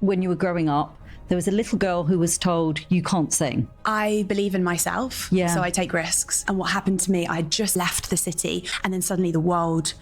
when you were growing up, there was a little girl who was told, you can't sing. I believe in myself, so I take risks. And what happened to me, I had just left the city and then suddenly the world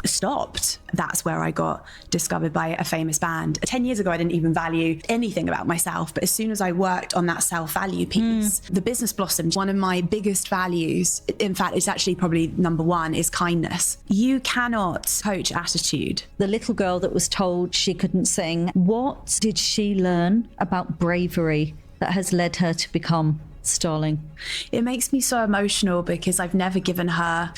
stopped. That's where I got discovered by a famous band. 10 years ago, I didn't even value anything about myself. But as soon as I worked on that self-value piece, the business blossomed. One of my biggest values, in fact, it's actually probably number one, is kindness. You cannot coach attitude. The little girl that was told she couldn't sing, what did she learn about bravery that has led her to become Starling? It makes me so emotional because I've never given her...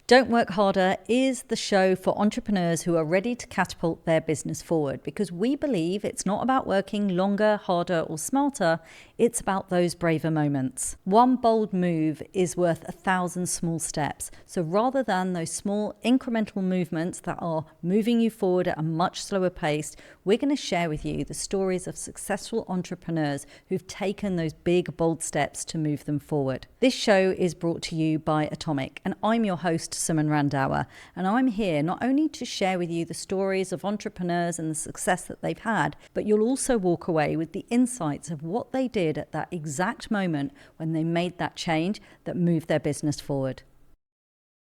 Don't Work Harder is the show for entrepreneurs who are ready to catapult their business forward, because we believe it's not about working longer, harder or smarter, it's about those braver moments. One bold move is worth 1,000 small steps. So rather than those small incremental movements that are moving you forward at a much slower pace, we're going to share with you the stories of successful entrepreneurs who've taken those big, bold steps to move them forward. This show is brought to you by Atomic, and I'm your host, Suman Randhawa, and I'm here not only to share with you the stories of entrepreneurs and the success that they've had, but you'll also walk away with the insights of what they did at that exact moment when they made that change that moved their business forward.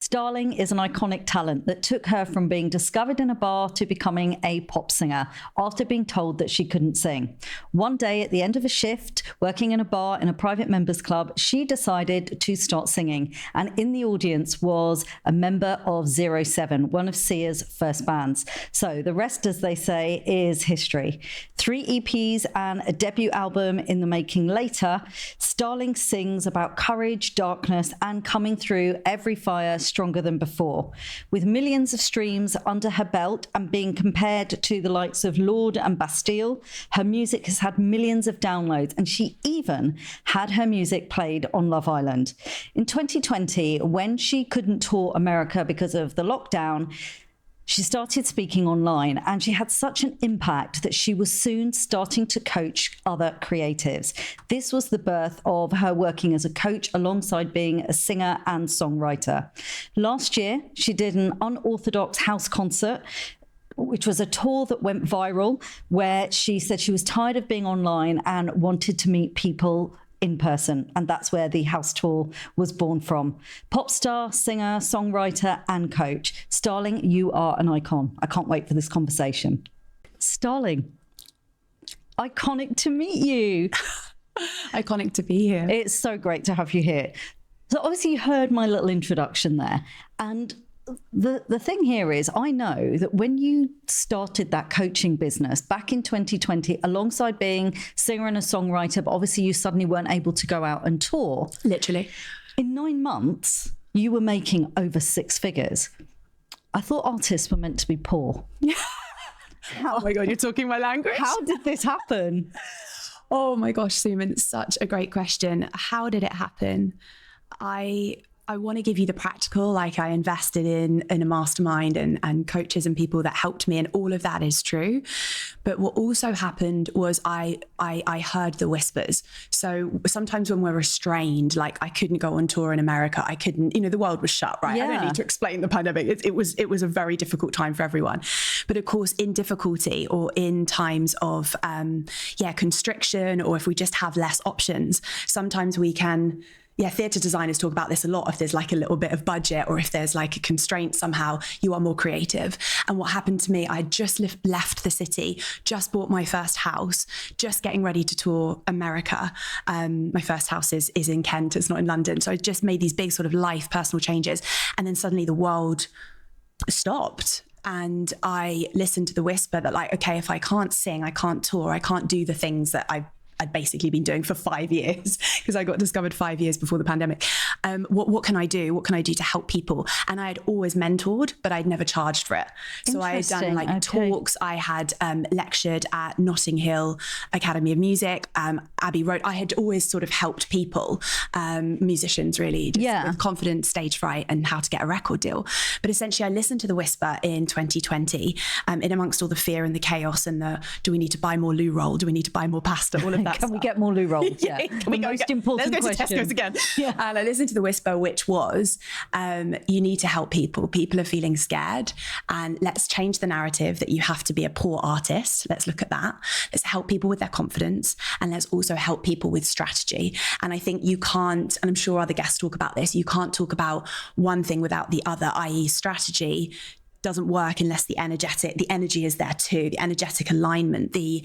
Starling is an iconic talent that took her from being discovered in a bar to becoming a pop singer after being told that she couldn't sing. One day at the end of a shift, working in a bar in a private members club, she decided to start singing. And in the audience was a member of 07, one of Sia's first bands. So the rest, as they say, is history. 3 EPs and a debut album in the making later, Starling sings about courage, darkness, and coming through every fire stronger than before. With millions of streams under her belt and being compared to the likes of Lorde and Bastille, her music has had millions of downloads, and she even had her music played on Love Island. In 2020, when she couldn't tour America because of the lockdown, she started speaking online, and she had such an impact that she was soon starting to coach other creatives. This was the birth of her working as a coach alongside being a singer and songwriter. Last year, she did an unorthodox house concert, which was a tour that went viral, where she said she was tired of being online and wanted to meet people in person, and that's where the house tour was born from. Pop star, singer, songwriter, and coach. Starling, you are an icon. I can't wait for this conversation. Starling, iconic to meet you. Iconic to be here. It's so great to have you here. So obviously you heard my little introduction there, and the thing here is, I know that when you started that coaching business back in 2020, alongside being singer and a songwriter, but obviously you suddenly weren't able to go out and tour. Literally. In 9 months, you were making over 6 figures. I thought artists were meant to be poor. Oh my God, you're talking my language. How did this happen? Oh my gosh, Suman, such a great question. How did it happen? I want to give you the practical, like I invested in a mastermind and coaches and people that helped me, and all of that is true. But what also happened was I heard the whispers. So sometimes when we're restrained, like I couldn't go on tour in America, I couldn't, the world was shut, right? Yeah. I don't need to explain the pandemic. It was a very difficult time for everyone. But of course, in difficulty or in times of constriction, or if we just have less options, sometimes we can. Theatre designers talk about this a lot. If there's like a little bit of budget, or if there's like a constraint somehow, you are more creative. And what happened to me, I just left the city, just bought my first house, just getting ready to tour America. My first house is in Kent, it's not in London. So I just made these big sort of life personal changes. And then suddenly the world stopped. And I listened to the whisper that like, okay, if I can't sing, I can't tour, I can't do the things that I'd basically been doing for 5 years, because I got discovered 5 years before the pandemic. What can I do? What can I do to help people? And I had always mentored, but I'd never charged for it. So I had done like talks. I had lectured at Notting Hill Academy of Music, Abbey Road. I had always sort of helped people, musicians really, just with confidence, stage fright, and how to get a record deal. But essentially I listened to the whisper in 2020, in amongst all the fear and the chaos and do we need to buy more loo roll? Do we need to buy more pasta? All of that. Can we get more loo rolls? Can we go most important let's go question. to Tesco's again. Yeah. And I listened into the whisper, which was, you need to help people. People are feeling scared, and let's change the narrative that you have to be a poor artist. Let's look at that. Let's help people with their confidence, and let's also help people with strategy. And I think you can't, and I'm sure other guests talk about this, you can't talk about one thing without the other, i.e. strategy doesn't work unless the energy is there too, the energetic alignment, the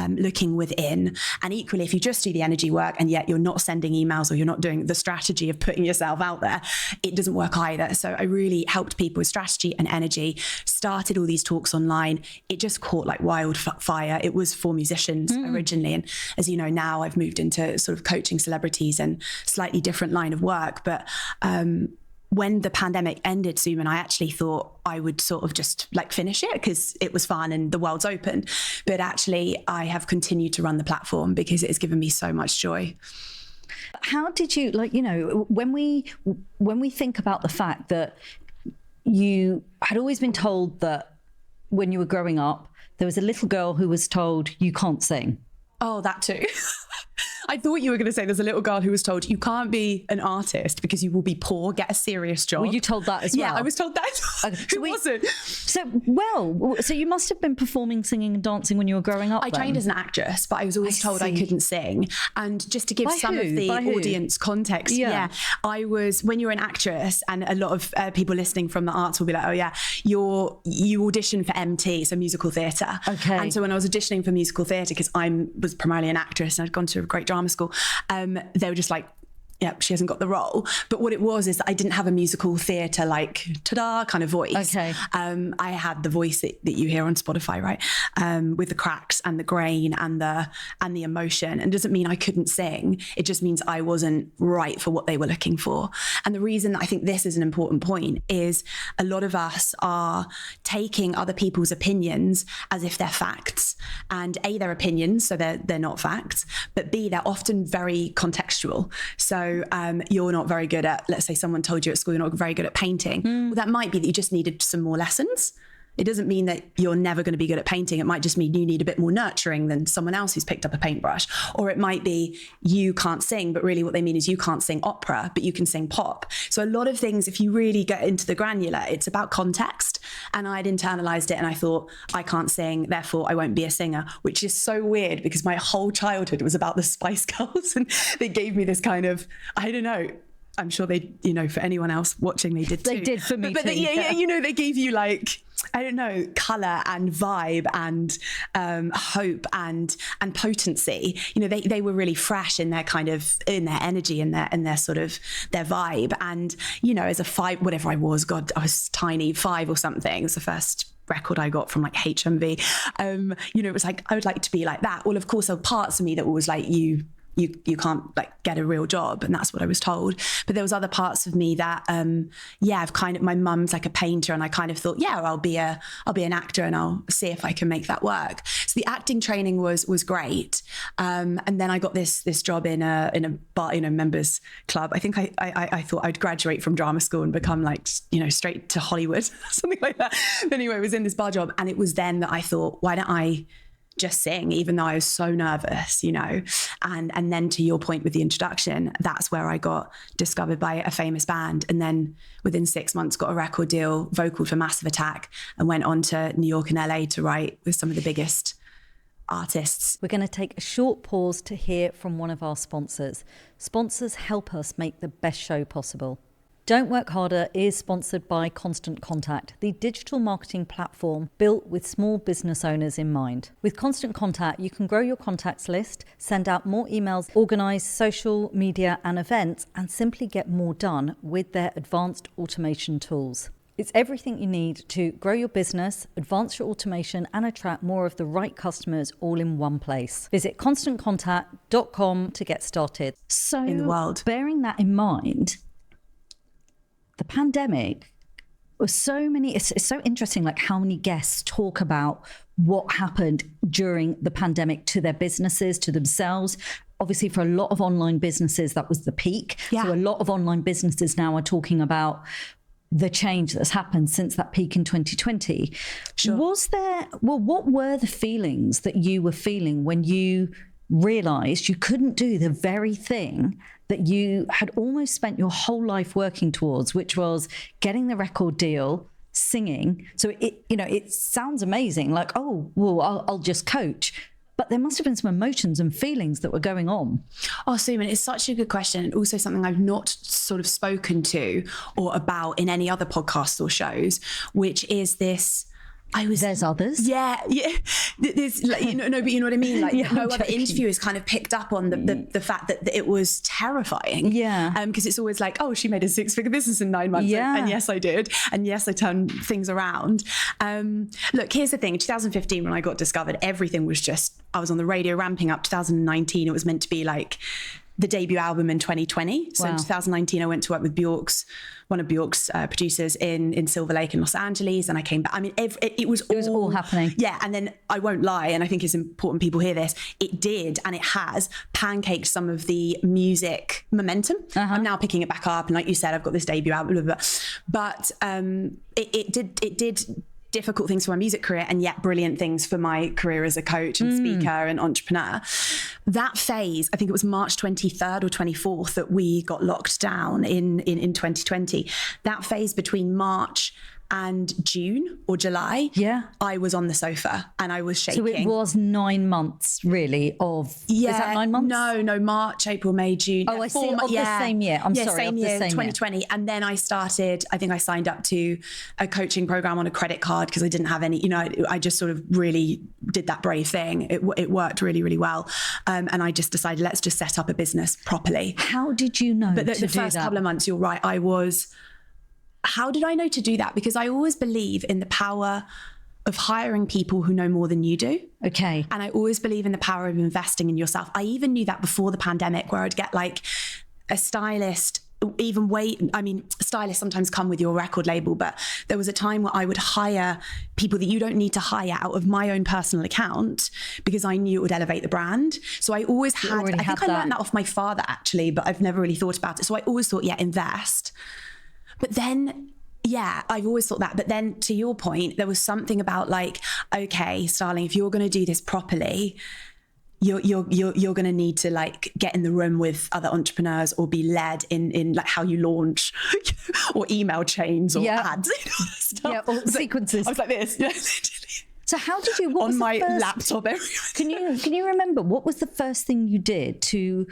looking within. And equally, if you just do the energy work and yet you're not sending emails or you're not doing the strategy of putting yourself out there, it doesn't work either. So I really helped people with strategy and energy, started all these talks online. It just caught like wildfire. It was for musicians originally. And as you know, now I've moved into sort of coaching celebrities and slightly different line of work. But when the pandemic ended, Suman, I actually thought I would sort of just like finish it because it was fun and the world's opened. But actually, I have continued to run the platform because it has given me so much joy. How did you, like, you know, when we think about the fact that you had always been told that when you were growing up, there was a little girl who was told you can't sing. Oh, that too. I thought you were going to say there's a little girl who was told you can't be an artist because you will be poor, get a serious job. Were you told that as well? Yeah, I was told that. Who wasn't? So you must have been performing, singing and dancing when you were growing up. I trained as an actress, but I was always told I couldn't sing. And just to give some of the audience context, I was, when you're an actress, and a lot of people listening from the arts will be like, oh yeah, you audition for MT, so musical theatre. Okay. And so when I was auditioning for musical theatre, because I was primarily an actress and I'd gone to a great drama school, they were just like, yeah, she hasn't got the role. But what it was is that I didn't have a musical theatre like ta-da kind of voice. Okay. I had the voice that you hear on Spotify, right? With the cracks and the grain and the emotion. And it doesn't mean I couldn't sing. It just means I wasn't right for what they were looking for. And the reason that I think this is an important point is a lot of us are taking other people's opinions as if they're facts. And A, they're opinions, so they're not facts. But B, they're often very contextual. So you're not very good at, let's say someone told you at school you're not very good at painting. Well, that might be that you just needed some more lessons. It doesn't mean that you're never going to be good at painting. It might just mean you need a bit more nurturing than someone else who's picked up a paintbrush. Or it might be you can't sing, but really what they mean is you can't sing opera, but you can sing pop. So a lot of things, if you really get into the granular, it's about context. And I'd internalized it and I thought, I can't sing, therefore I won't be a singer, which is so weird because my whole childhood was about the Spice Girls. And they gave me this kind of, I don't know, I'm sure they, you know, for anyone else watching, they did too. They did for me too. Yeah, you know, they gave you like, I don't know, colour and vibe and hope and potency. You know, they were really fresh in their kind of, in their energy and their sort of, their vibe. And, you know, as a whatever I was, God, I was tiny, 5 or something. It was the first record I got from like HMV. You know, it was like, I would like to be like that. Well, of course, there were parts of me that were always like, you can't like get a real job, and that's what I was told. But there was other parts of me that I've kind of, my mum's like a painter, and I kind of thought, yeah, I'll be an actor and I'll see if I can make that work. So the acting training was great, and then I got this job in a bar, you know, members club. I think I thought I'd graduate from drama school and become like, you know, straight to Hollywood, something like that. But anyway, I was in this bar job, and it was then that I thought, why don't I just sing, even though I was so nervous, you know? And then to your point with the introduction, that's where I got discovered by a famous band. And then within 6 months got a record deal, vocaled for Massive Attack, and went on to New York and LA to write with some of the biggest artists. We're going to take a short pause to hear from one of our sponsors. Sponsors help us make the best show possible. Don't Work Harder is sponsored by Constant Contact, the digital marketing platform built with small business owners in mind. With Constant Contact, you can grow your contacts list, send out more emails, organise social media and events, and simply get more done with their advanced automation tools. It's everything you need to grow your business, advance your automation, and attract more of the right customers all in one place. Visit constantcontact.com to get started. So, in the world, bearing that in mind, the pandemic was it's so interesting, like how many guests talk about what happened during the pandemic to their businesses, to themselves. Obviously, for a lot of online businesses, that was the peak. Yeah. So a lot of online businesses now are talking about the change that's happened since that peak in 2020. Sure. What were the feelings that you were feeling when you realized you couldn't do the very thing that you had almost spent your whole life working towards, which was getting the record deal, singing. So it sounds amazing, like, oh, well, I'll just coach. But there must have been some emotions and feelings that were going on. Oh, Suman, it's such a good question. And also something I've not sort of spoken to or about in any other podcasts or shows, which is this... There's others. Yeah. There's, like, but you know what I mean? Like, yeah, no other interviewers kind of picked up on the fact that it was terrifying. Yeah. Because it's always like, oh, she made a 6-figure business in 9 months. Yeah. And yes, I did. And yes, I turned things around. Look, here's the thing. 2015, when I got discovered, everything was just, I was on the radio ramping up. 2019, it was meant to be like the debut album in 2020. So in 2019, I went to work with one of Bjork's producers in Silver Lake in Los Angeles. And I came back. I mean, it was all happening. Yeah. And then I won't lie, and I think it's important people hear this. It did, and it has pancaked some of the music momentum. I'm now picking it back up. And like you said, I've got this debut album, blah, blah, blah. But it did difficult things for my music career, and yet brilliant things for my career as a coach and speaker and entrepreneur. That phase, I think it was March 23rd or 24th that we got locked down in 2020. That phase between March and June or July, I was on the sofa and I was shaking. So it was 9 months really of, is that 9 months? No, March, April, May, June. Oh, I see, of the same year. Same year, 2020. Year. And then I think I signed up to a coaching program on a credit card because I didn't have any, I just sort of really did that brave thing. It worked really, really well. And I just decided, let's just set up a business properly. How did you know But the first couple of months, you're right, how did I know to do that? Because I always believe in the power of hiring people who know more than you do. Okay. And I always believe in the power of investing in yourself. I even knew that before the pandemic, where I'd get like a stylist, stylists sometimes come with your record label, but there was a time where I would hire people that you don't need to hire out of my own personal account because I knew it would elevate the brand. So I always I learned that off my father actually, but I've never really thought about it. So I always thought, invest. But then, I've always thought that. But then to your point, there was something about like, okay, Starling, if you're going to do this properly, you're going to need to like get in the room with other entrepreneurs or be led in like how you launch or email chains or ads. Or sequences. I was like this. So how did you, on my laptop everywhere. Can you remember what was the first thing you did to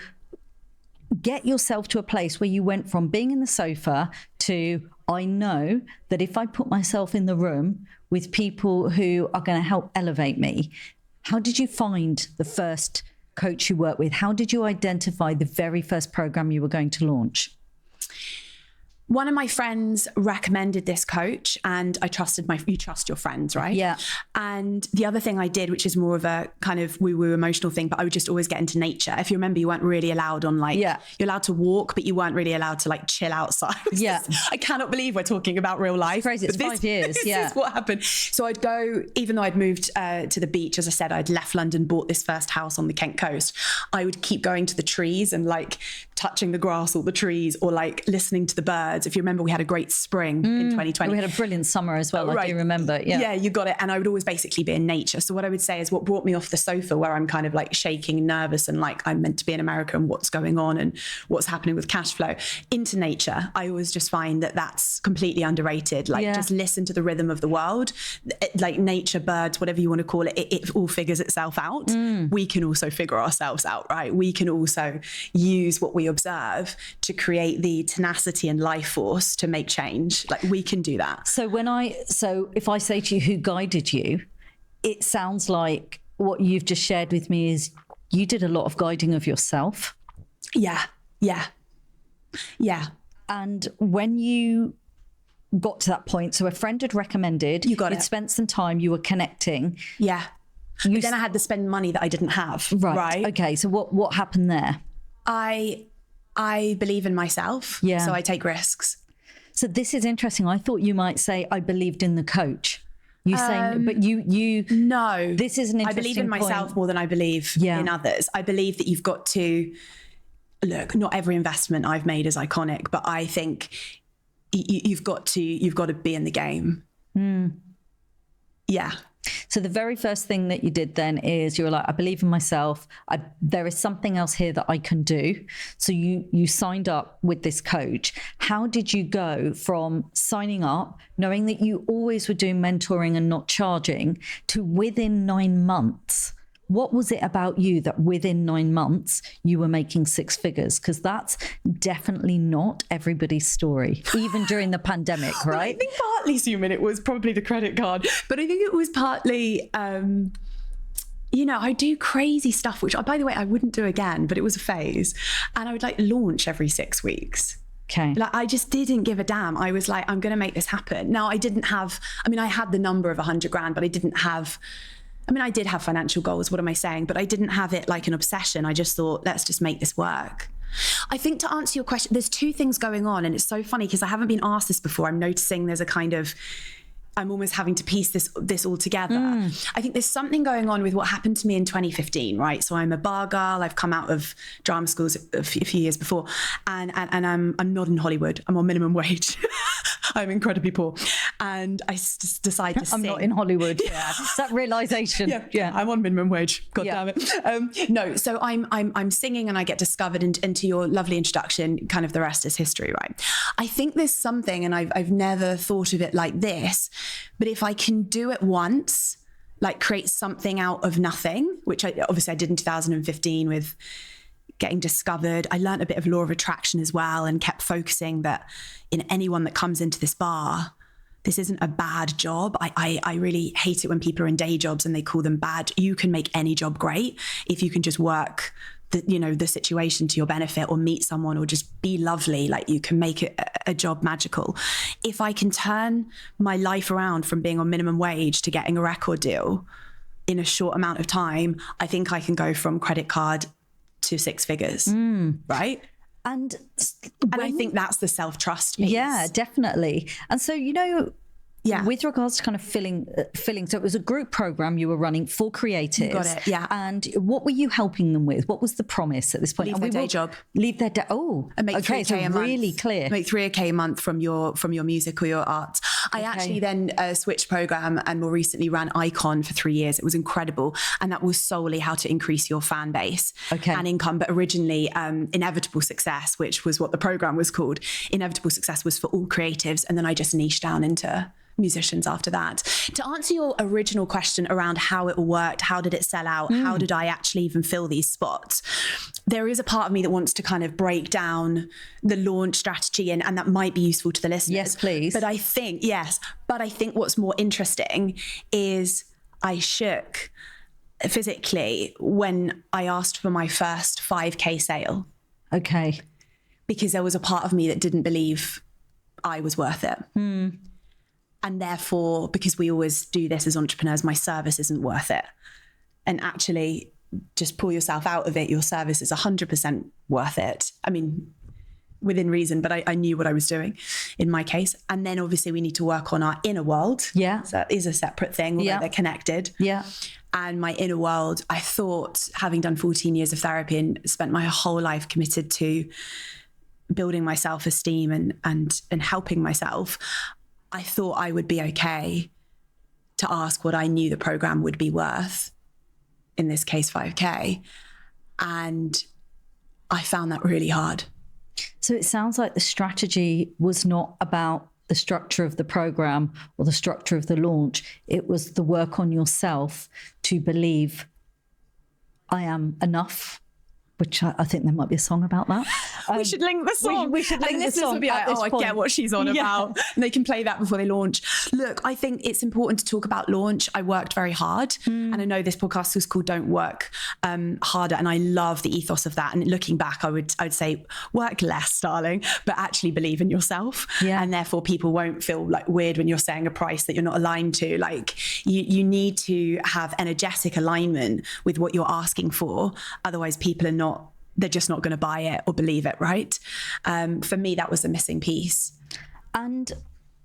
get yourself to a place where you went from being in the sofa to, I know that if I put myself in the room with people who are going to help elevate me? How did you find the first coach you worked with? How did you identify the very first program you were going to launch? One of my friends recommended this coach, and I trusted you trust your friends, right? Yeah. And the other thing I did, which is more of a kind of woo-woo emotional thing, but I would just always get into nature. If you remember, you weren't really allowed on you're allowed to walk, but you weren't really allowed to like chill outside. I cannot believe we're talking about real life. It's crazy, it's 5 years. This is what happened. So I'd go, even though I'd moved to the beach, as I said, I'd left London, bought this first house on the Kent coast. I would keep going to the trees and like touching the grass or the trees or like listening to the birds. If you remember, we had a great spring in 2020. We had a brilliant summer as well. I do remember. Yeah, you got it. And I would always basically be in nature. So what I would say is what brought me off the sofa, where I'm kind of like shaking, nervous, and like I'm meant to be in America and what's going on and what's happening with cash flow, into nature. I always just find that that's completely underrated. Like just listen to the rhythm of the world, like nature, birds, whatever you want to call it. It all figures itself out. We can also figure ourselves out, right? We can also use what we observe to create the tenacity and life force to make change. Like we can do that. So if I say to you, who guided you, it sounds like what you've just shared with me is you did a lot of guiding of yourself. Yeah. And when you got to that point, so a friend had recommended, you'd spent some time, you were connecting. Yeah. But then I had to spend money that I didn't have. Right. Okay. So what happened there? I believe in myself. Yeah. So I take risks. So this is interesting. I thought you might say, I believed in the coach. You saying, but you no. This is an interesting I believe in myself more than I believe in others. I believe that you've got to look. Not every investment I've made is iconic, but I think you've got to be in the game. Yeah. So the very first thing that you did then is you were like, I believe in myself. There is something else here that I can do. So you signed up with this coach. How did you go from signing up, knowing that you always were doing mentoring and not charging, to within 9 months? What was it about you that within 9 months you were making 6 figures? Because that's definitely not everybody's story, even during the pandemic, right? Well, I think partly, Suman, it was probably the credit card, but I think it was partly, I do crazy stuff, which, by the way, I wouldn't do again, but it was a phase. And I would launch every 6 weeks. Okay. I just didn't give a damn. I was like, I'm going to make this happen. Now, I had the number of 100 grand, but I didn't have... I did have financial goals, what am I saying? But I didn't have it like an obsession. I just thought, let's just make this work. I think to answer your question, there's 2 things going on. And it's so funny because I haven't been asked this before. I'm noticing there's a kind of, I'm almost having to piece this all together. I think there's something going on with what happened to me in 2015, right? So I'm a bar girl. I've come out of drama schools a few years before, and I'm not in Hollywood. I'm on minimum wage. I'm incredibly poor, and I decide to sing. I'm not in Hollywood. Yeah, it's that realization. Yeah, I'm on minimum wage. God damn it. No, so I'm singing, and I get discovered into your lovely introduction. Kind of the rest is history, right? I think there's something, and I've never thought of it like this. But if I can do it once, create something out of nothing, which I did in 2015 with getting discovered. I learned a bit of law of attraction as well, and kept focusing that in anyone that comes into this bar, this isn't a bad job. I really hate it when people are in day jobs and they call them bad. You can make any job great if you can just work the situation to your benefit, or meet someone, or just be lovely. You can make it a job magical. If I can turn my life around from being on minimum wage to getting a record deal in a short amount of time, I think I can go from credit card to 6 figures, right? And I think that's the self-trust piece. Yeah, definitely. And so, with regards to kind of filling, so it was a group program you were running for creatives. You got it, yeah. And what were you helping them with? What was the promise at this point? Leave their day job. Leave their day. Oh, and make okay, so really clear. Make $3,000 a month from your music or your art. I actually then switched program and more recently ran Icon for 3 years. It was incredible, and that was solely how to increase your fan base and income. But originally, Inevitable Success, which was what the program was called, Inevitable Success was for all creatives, and then I just niched down into musicians after that. To answer your original question around how it all worked, how did it sell out, how did I actually even fill these spots, there is a part of me that wants to kind of break down the launch strategy, and that might be useful to the listeners. Yes, please. But I think what's more interesting is I shook physically when I asked for my first 5K sale. Okay. Because there was a part of me that didn't believe I was worth it. And therefore, because we always do this as entrepreneurs, my service isn't worth it. And actually, just pull yourself out of it. Your service is 100% worth it. Within reason, but I knew what I was doing in my case. And then obviously we need to work on our inner world. Yeah. So that is a separate thing, although they're connected. Yeah. And my inner world, I thought, having done 14 years of therapy and spent my whole life committed to building my self-esteem and helping myself, I thought I would be okay to ask what I knew the program would be worth, in this case, 5K. And I found that really hard. So it sounds like the strategy was not about the structure of the program or the structure of the launch. It was the work on yourself to believe I am enough, which I think there might be a song about that. We should link the song. We should link the song. Would be like, I get what she's on about. And they can play that before they launch. Look, I think it's important to talk about launch. I worked very hard. And I know this podcast was called Don't Work Harder. And I love the ethos of that. And looking back, I would say work less, Starling, but actually believe in yourself. Yeah. And therefore people won't feel weird when you're saying a price that you're not aligned to. You need to have energetic alignment with what you're asking for. Otherwise people are they're just not going to buy it or believe it, right? For me, that was the missing piece. And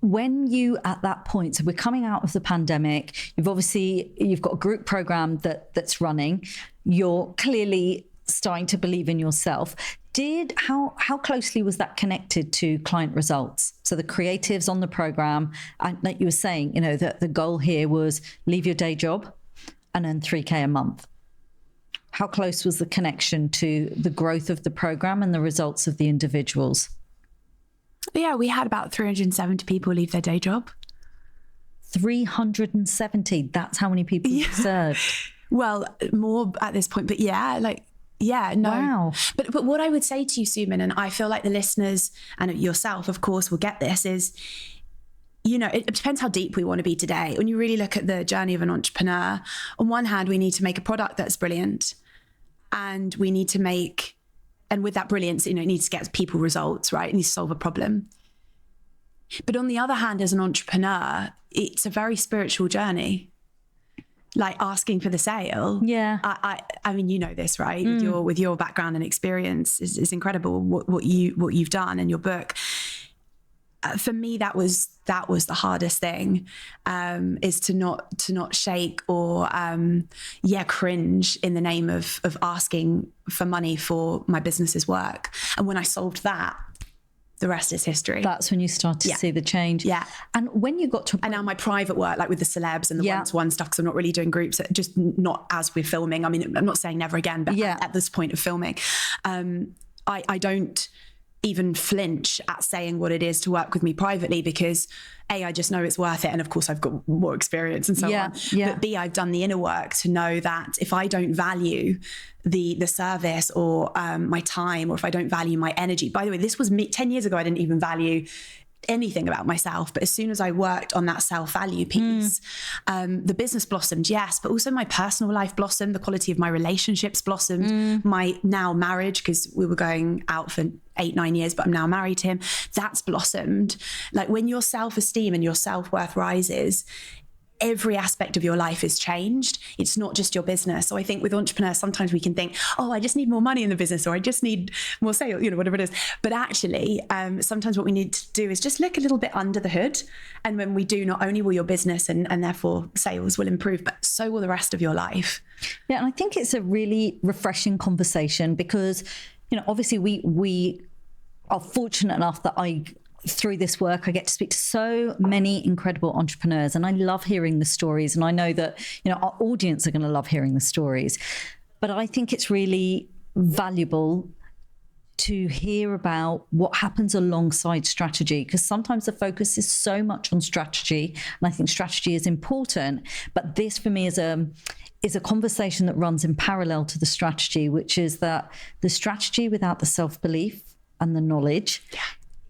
when you, at that point, so we're coming out of the pandemic, you've got a group program that's running. You're clearly starting to believe in yourself. How closely was that connected to client results? So the creatives on the program, and like you were saying, you know, that the goal here was leave your day job and earn 3K a month. How close was the connection to the growth of the program and the results of the individuals? Yeah, we had about 370 people leave their day job. 370. That's how many people you served. Well, more at this point, but no. Wow. But what I would say to you, Suman, and I feel like the listeners and yourself, of course, will get this, is, you know, it depends how deep we want to be today. When you really look at the journey of an entrepreneur, on one hand, we need to make a product that's brilliant, and we need to make, and with that brilliance, you know, it needs to get people results, right? It needs to solve a problem. But on the other hand, as an entrepreneur, it's a very spiritual journey. Like asking for the sale. Yeah. I mean, you know this, right? With your background and experience, is incredible what you've done in your book. For me, that was the hardest thing, is to not shake or cringe in the name of asking for money for my business's work. And when I solved that, the rest is history. That's when you start to see the change. Yeah. And when you got to... And now my private work, like with the celebs and the one-to-one stuff, because I'm not really doing groups, just not as we're filming. I mean, I'm not saying never again, but at this point of filming, I don't even flinch at saying what it is to work with me privately, because A, I just know it's worth it. And of course I've got more experience and so on. Yeah. But B, I've done the inner work to know that if I don't value the service or my time, or if I don't value my energy, by the way, this was me 10 years ago, I didn't even value anything about myself. But as soon as I worked on that self-value piece, the business blossomed, yes, but also my personal life blossomed, the quality of my relationships blossomed, my now marriage, because we were going out for 8-9 years, but I'm now married to him, that's blossomed. Like when your self-esteem and your self-worth rises, every aspect of your life is changed. It's not just your business. So I think with entrepreneurs, sometimes we can think, oh, I just need more money in the business, or I just need more sales, you know, whatever it is. But actually, sometimes what we need to do is just look a little bit under the hood. And when we do, not only will your business and therefore sales will improve, but so will the rest of your life. Yeah. And I think it's a really refreshing conversation because, you know, obviously we are fortunate enough that through this work, I get to speak to so many incredible entrepreneurs, and I love hearing the stories. And I know that, you know, our audience are going to love hearing the stories, but I think it's really valuable to hear about what happens alongside strategy, because sometimes the focus is so much on strategy, and I think strategy is important, but this for me is a conversation that runs in parallel to the strategy, which is that the strategy without the self-belief and the knowledge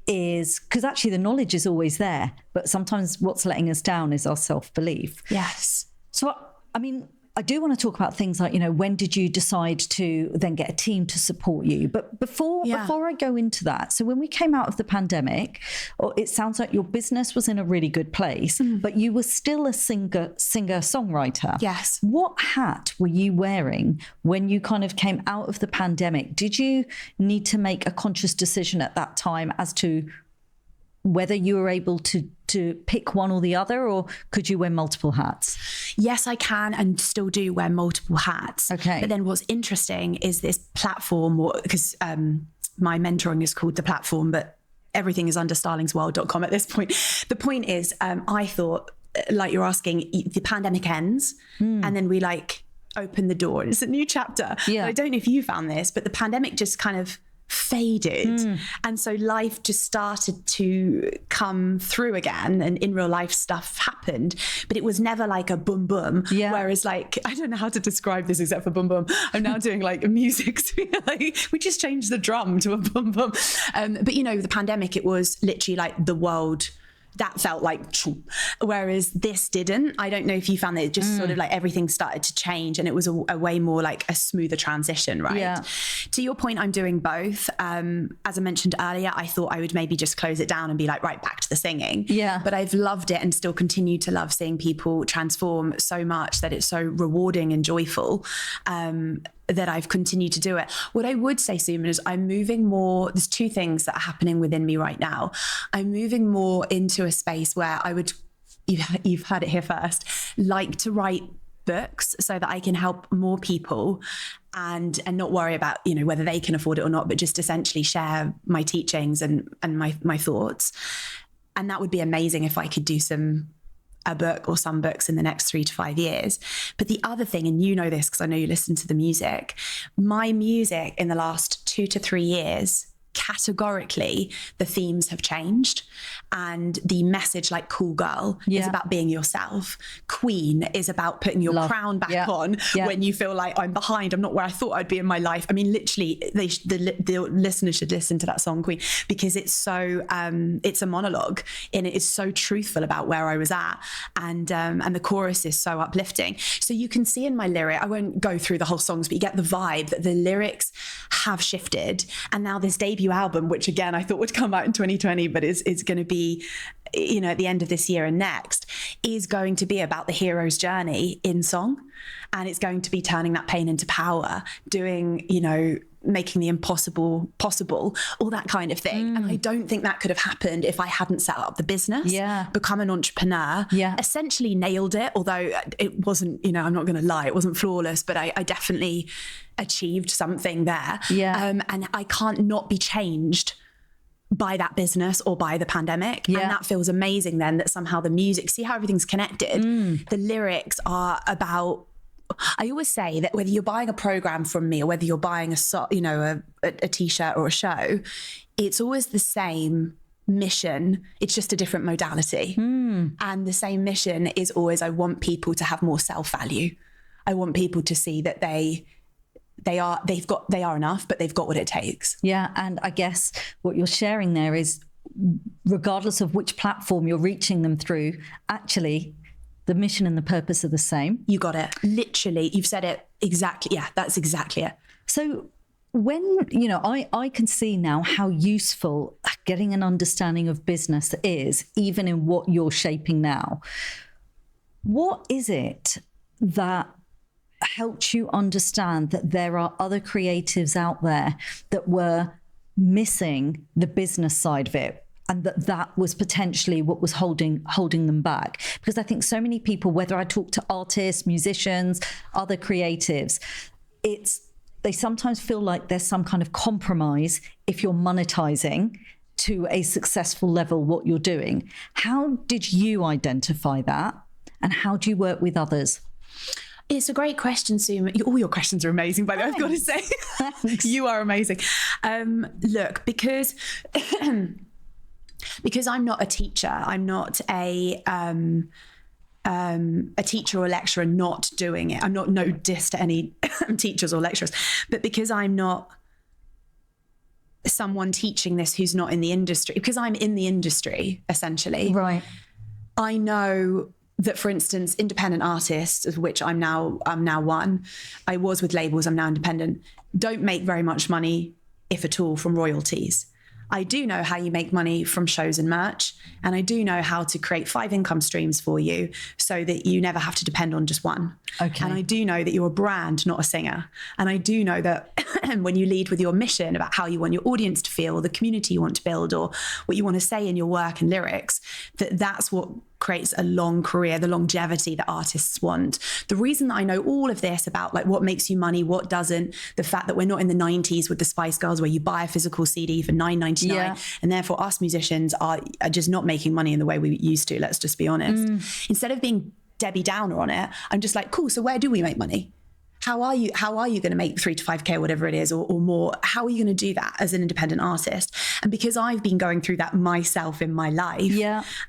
is, because actually the knowledge is always there, but sometimes what's letting us down is our self-belief. Yes. So, I mean, I do want to talk about things like, you know, when did you decide to then get a team to support you? But before I go into that, so when we came out of the pandemic, it sounds like your business was in a really good place, but you were still a singer-songwriter. Yes. What hat were you wearing when you kind of came out of the pandemic? Did you need to make a conscious decision at that time as to whether you were able to pick one or the other, or could you wear multiple hats? Yes, I can and still do wear multiple hats. Okay. But then what's interesting is this platform, because my mentoring is called The Platform, but everything is under starlingsworld.com at this point. The point is, I thought, like you're asking, the pandemic ends and then we like open the door and it's a new chapter. Yeah. I don't know if you found this, but the pandemic just kind of faded, and so life just started to come through again, and in real life stuff happened, but it was never like a boom boom. Whereas, like, I don't know how to describe this except for boom boom. I'm now doing like music, so like we just changed the drum to a boom boom. But you know, the pandemic, it was literally like the world that felt like, whereas this didn't. I don't know if you found that it just sort of like everything started to change, and it was a way more like a smoother transition, right? Yeah. To your point, I'm doing both. As I mentioned earlier, I thought I would maybe just close it down and be like, right, back to the singing. Yeah. But I've loved it and still continue to love seeing people transform so much that it's so rewarding and joyful. That I've continued to do it. What I would say, Suman, is I'm moving more, there's two things that are happening within me right now. I'm moving more into a space where I would, you've heard it here first, like to write books so that I can help more people and not worry about, you know, whether they can afford it or not, but just essentially share my teachings and my thoughts. And that would be amazing if I could do a book or some books in the next 3 to 5 years. But the other thing, and you know this because I know you listen to the music, my music in the last 2 to 3 years, categorically, the themes have changed. And the message, like Cool Girl, is about being yourself. Queen is about putting your crown back on when you feel like, I'm behind, I'm not where I thought I'd be in my life. I mean, literally, the listeners should listen to that song, Queen, because it's so, it's a monologue and it is so truthful about where I was at. And the chorus is so uplifting. So you can see in my lyric, I won't go through the whole songs, but you get the vibe that the lyrics have shifted. And now this debut album, which again, I thought would come out in 2020, but is going to be, you know, at the end of this year and next, is going to be about the hero's journey in song. And it's going to be turning that pain into power, doing, you know, making the impossible possible, all that kind of thing. And I don't think that could have happened if I hadn't set up the business, become an entrepreneur, essentially nailed it. Although it wasn't, you know, I'm not going to lie, it wasn't flawless, but I definitely achieved something there. And I can't not be changed by that business or by the pandemic. And that feels amazing then that somehow the music, see how everything's connected. The lyrics are about, I always say that whether you're buying a program from me or whether you're buying a t-shirt or a show, it's always the same mission. It's just a different modality. And the same mission is always, I want people to have more self-value. I want people to see that they are enough, but they've got what it takes. Yeah. And I guess what you're sharing there is, regardless of which platform you're reaching them through, actually the mission and the purpose are the same. You got it. Literally, you've said it exactly. Yeah, that's exactly it. So when, you know, I can see now how useful getting an understanding of business is, even in what you're shaping now. What is it that helped you understand that there are other creatives out there that were missing the business side of it, and that was potentially what was holding them back? Because I think so many people, whether I talk to artists, musicians, other creatives, they sometimes feel like there's some kind of compromise if you're monetizing to a successful level what you're doing. How did you identify that, and how do you work with others? It's a great question, Suman. All your questions are amazing, by the way, I've got to say. Thanks. You are amazing. Look, because I'm not a teacher, I'm not a teacher or lecturer not doing it. I'm not, no diss to any teachers or lecturers, but because I'm not someone teaching this who's not in the industry, because I'm in the industry, essentially. Right. I know that, for instance, independent artists, of which I'm now one, I was with labels, I'm now independent, don't make very much money, if at all, from royalties. I do know how you make money from shows and merch, and I do know how to create 5 income streams for you so that you never have to depend on just one. Okay. And I do know that you're a brand, not a singer. And I do know that when you lead with your mission about how you want your audience to feel, or the community you want to build, or what you want to say in your work and lyrics, that's what creates a long career, the longevity that artists want. The reason that I know all of this about like what makes you money, what doesn't, the fact that we're not in the 90s with the Spice Girls where you buy a physical CD for $9.99, and therefore us musicians are just not making money in the way we used to, let's just be honest. Instead of being Debbie Downer on it, I'm just like, cool, so where do we make money? How are you going to make 3 to 5K, whatever it is, or more? How are you going to do that as an independent artist? And because I've been going through that myself in my life,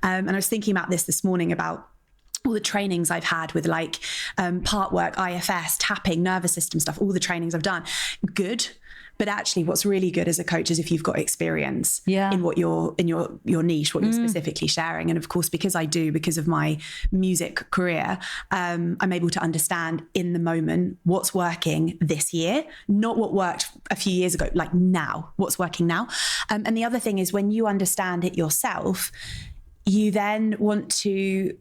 and I was thinking about this morning about all the trainings I've had with like part work, IFS, tapping, nervous system stuff, all the trainings I've done, good. But actually what's really good as a coach is if you've got experience in what you're, in your niche, what you're specifically sharing. And of course, because of my music career, I'm able to understand in the moment what's working this year, not what worked a few years ago, like now, what's working now. And the other thing is when you understand it yourself, you then want to,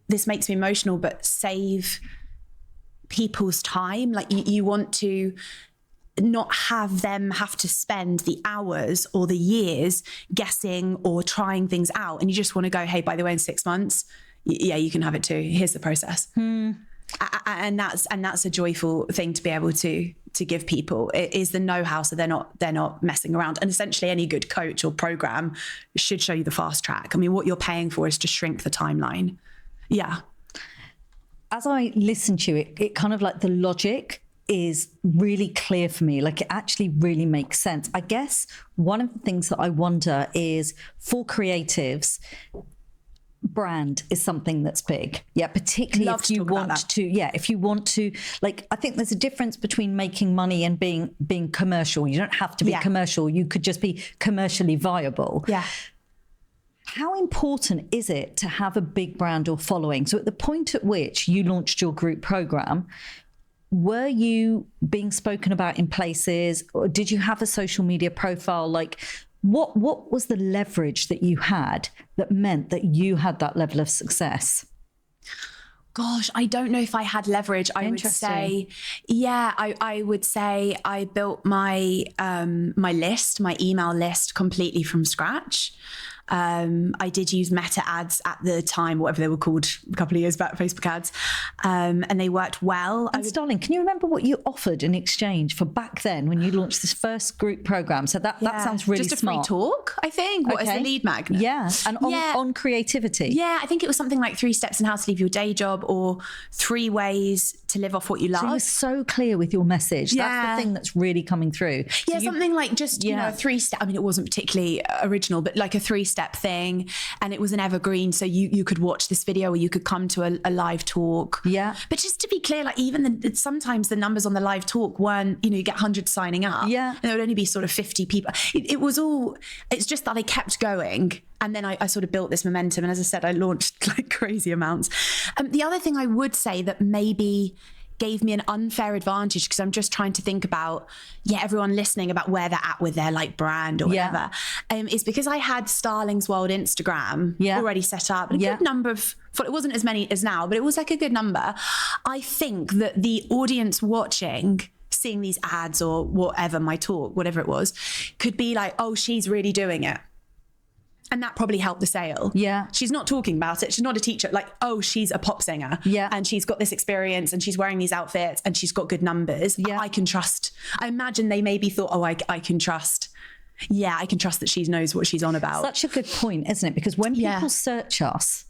this makes me emotional, but save people's time. Like you want to not have them have to spend the hours or the years guessing or trying things out. And you just want to go, hey, by the way, in 6 months, you can have it too. Here's the process. And that's a joyful thing to be able to give people. It is the know-how, so they're not messing around. And essentially any good coach or program should show you the fast track. I mean, what you're paying for is to shrink the timeline. Yeah. As I listen to you, it kind of like the logic is really clear for me. Like, it actually really makes sense. I guess one of the things that I wonder is, for creatives, brand is something that's big. Yeah, particularly if you want to, if you want to, like, I think there's a difference between making money and being commercial. You don't have to be commercial. You could just be commercially viable. Yeah. How important is it to have a big brand or following? So at the point at which you launched your group program, were you being spoken about in places, or did you have a social media profile? Like, what was the leverage that you had that meant that you had that level of success? Gosh, I don't know if I had leverage. I would say, I would say I built my my email list completely from scratch. I did use Meta ads at the time, whatever they were called a couple of years back, Facebook ads, and they worked well. And Starling, can you remember what you offered in exchange for back then when you launched this first group program? So that sounds really smart. Just a free talk, I think, as the lead magnet. Yeah, and on creativity. Yeah, I think it was something like 3 steps in how to leave your day job, or 3 ways to live off what you love. So you're so clear with your message. That's the thing that's really coming through. Yeah, something like just, you know, a 3-step. I mean, it wasn't particularly original, but like a 3-step thing, and it was an evergreen, so you could watch this video, or you could come to a live talk. Yeah. But just to be clear, like, even sometimes the numbers on the live talk weren't, you know, you get 100 signing up. Yeah. And there would only be sort of 50 people. It's just that I kept going. And then I sort of built this momentum. And as I said, I launched like crazy amounts. The other thing I would say that maybe gave me an unfair advantage, because I'm just trying to think about, everyone listening, about where they're at with their like brand or whatever, is because I had Starling's World Instagram already set up, and a good number of, it wasn't as many as now, but it was like a good number. I think that the audience watching, seeing these ads or whatever, my talk, whatever it was, could be like, oh, she's really doing it. And that probably helped the sale. Yeah. She's not talking about it. She's not a teacher. Like, oh, she's a pop singer. Yeah. And she's got this experience, and she's wearing these outfits, and she's got good numbers. Yeah. I can trust. I imagine they maybe thought, oh, I can trust. Yeah, I can trust that she knows what she's on about. Such a good point, isn't it? Because when people search us,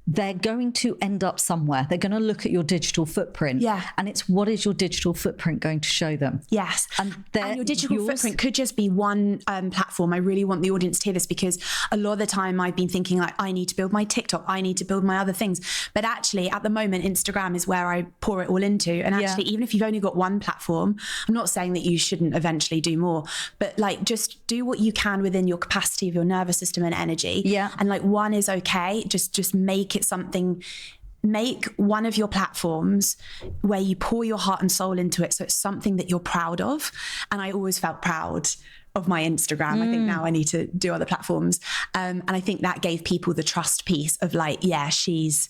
they're going to end up somewhere. They're going to look at your digital footprint. Yeah. And it's, what is your digital footprint going to show them? Yes. And your digital footprint could just be one platform. I really want the audience to hear this, because a lot of the time I've been thinking like, I need to build my TikTok, I need to build my other things. But actually at the moment, Instagram is where I pour it all into. And actually, even if you've only got one platform, I'm not saying that you shouldn't eventually do more, but like, just do what you can within your capacity of your nervous system and energy. Yeah. And like, one is okay. Just make it something. Make one of your platforms where you pour your heart and soul into it, so it's something that you're proud of. And I always felt proud of my Instagram. I think now I need to do other platforms, and I think that gave people the trust piece of like, yeah, she's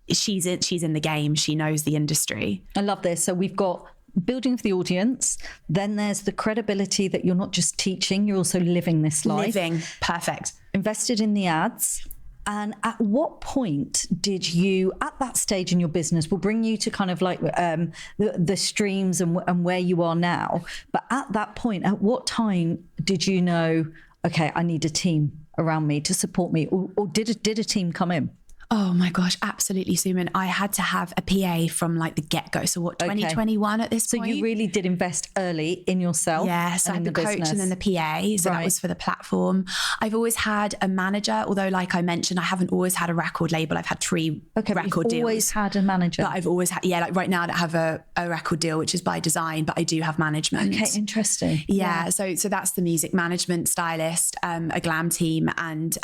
in the game, she knows the industry. I love this. So we've got building for the audience, then there's the credibility that you're not just teaching, you're also living this life. Perfect. Invested in the ads. And at what point did you, at that stage in your business, will bring you to kind of like the streams and where you are now. But at that point, at what time did you know, okay, I need a team around me to support me, or did a team come in? Oh my gosh, absolutely, Suman. I had to have a PA from like the get-go. So 2021 at this point? So you really did invest early in yourself. Yes, I had the coach business. And then the PA. So that was for the platform. I've always had a manager, although like I mentioned, I haven't always had a record label. I've had 3 record deals. Always had a manager. But I've always had, like right now I don't have a record deal, which is by design, but I do have management. Okay, interesting. Yeah. So that's the music management, stylist, a glam team, and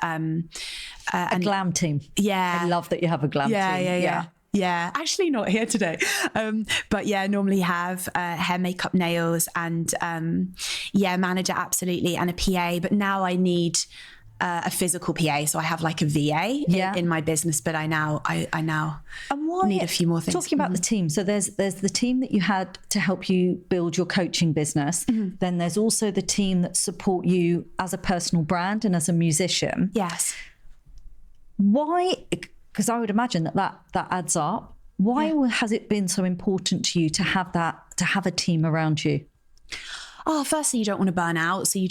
a glam team. Yeah. I love that you have a glam team. Yeah, actually not here today. But yeah, normally have hair, makeup, nails, and manager, absolutely, and a PA. But now I need a physical PA. So I have like a VA in my business, but I now need a few more things. Talking about the team. So there's the team that you had to help you build your coaching business. Mm-hmm. Then there's also the team that support you as a personal brand and as a musician. Yes. Why? Because I would imagine that adds up. Why has it been so important to you to have a team around you? Oh, firstly, you don't want to burn out, so you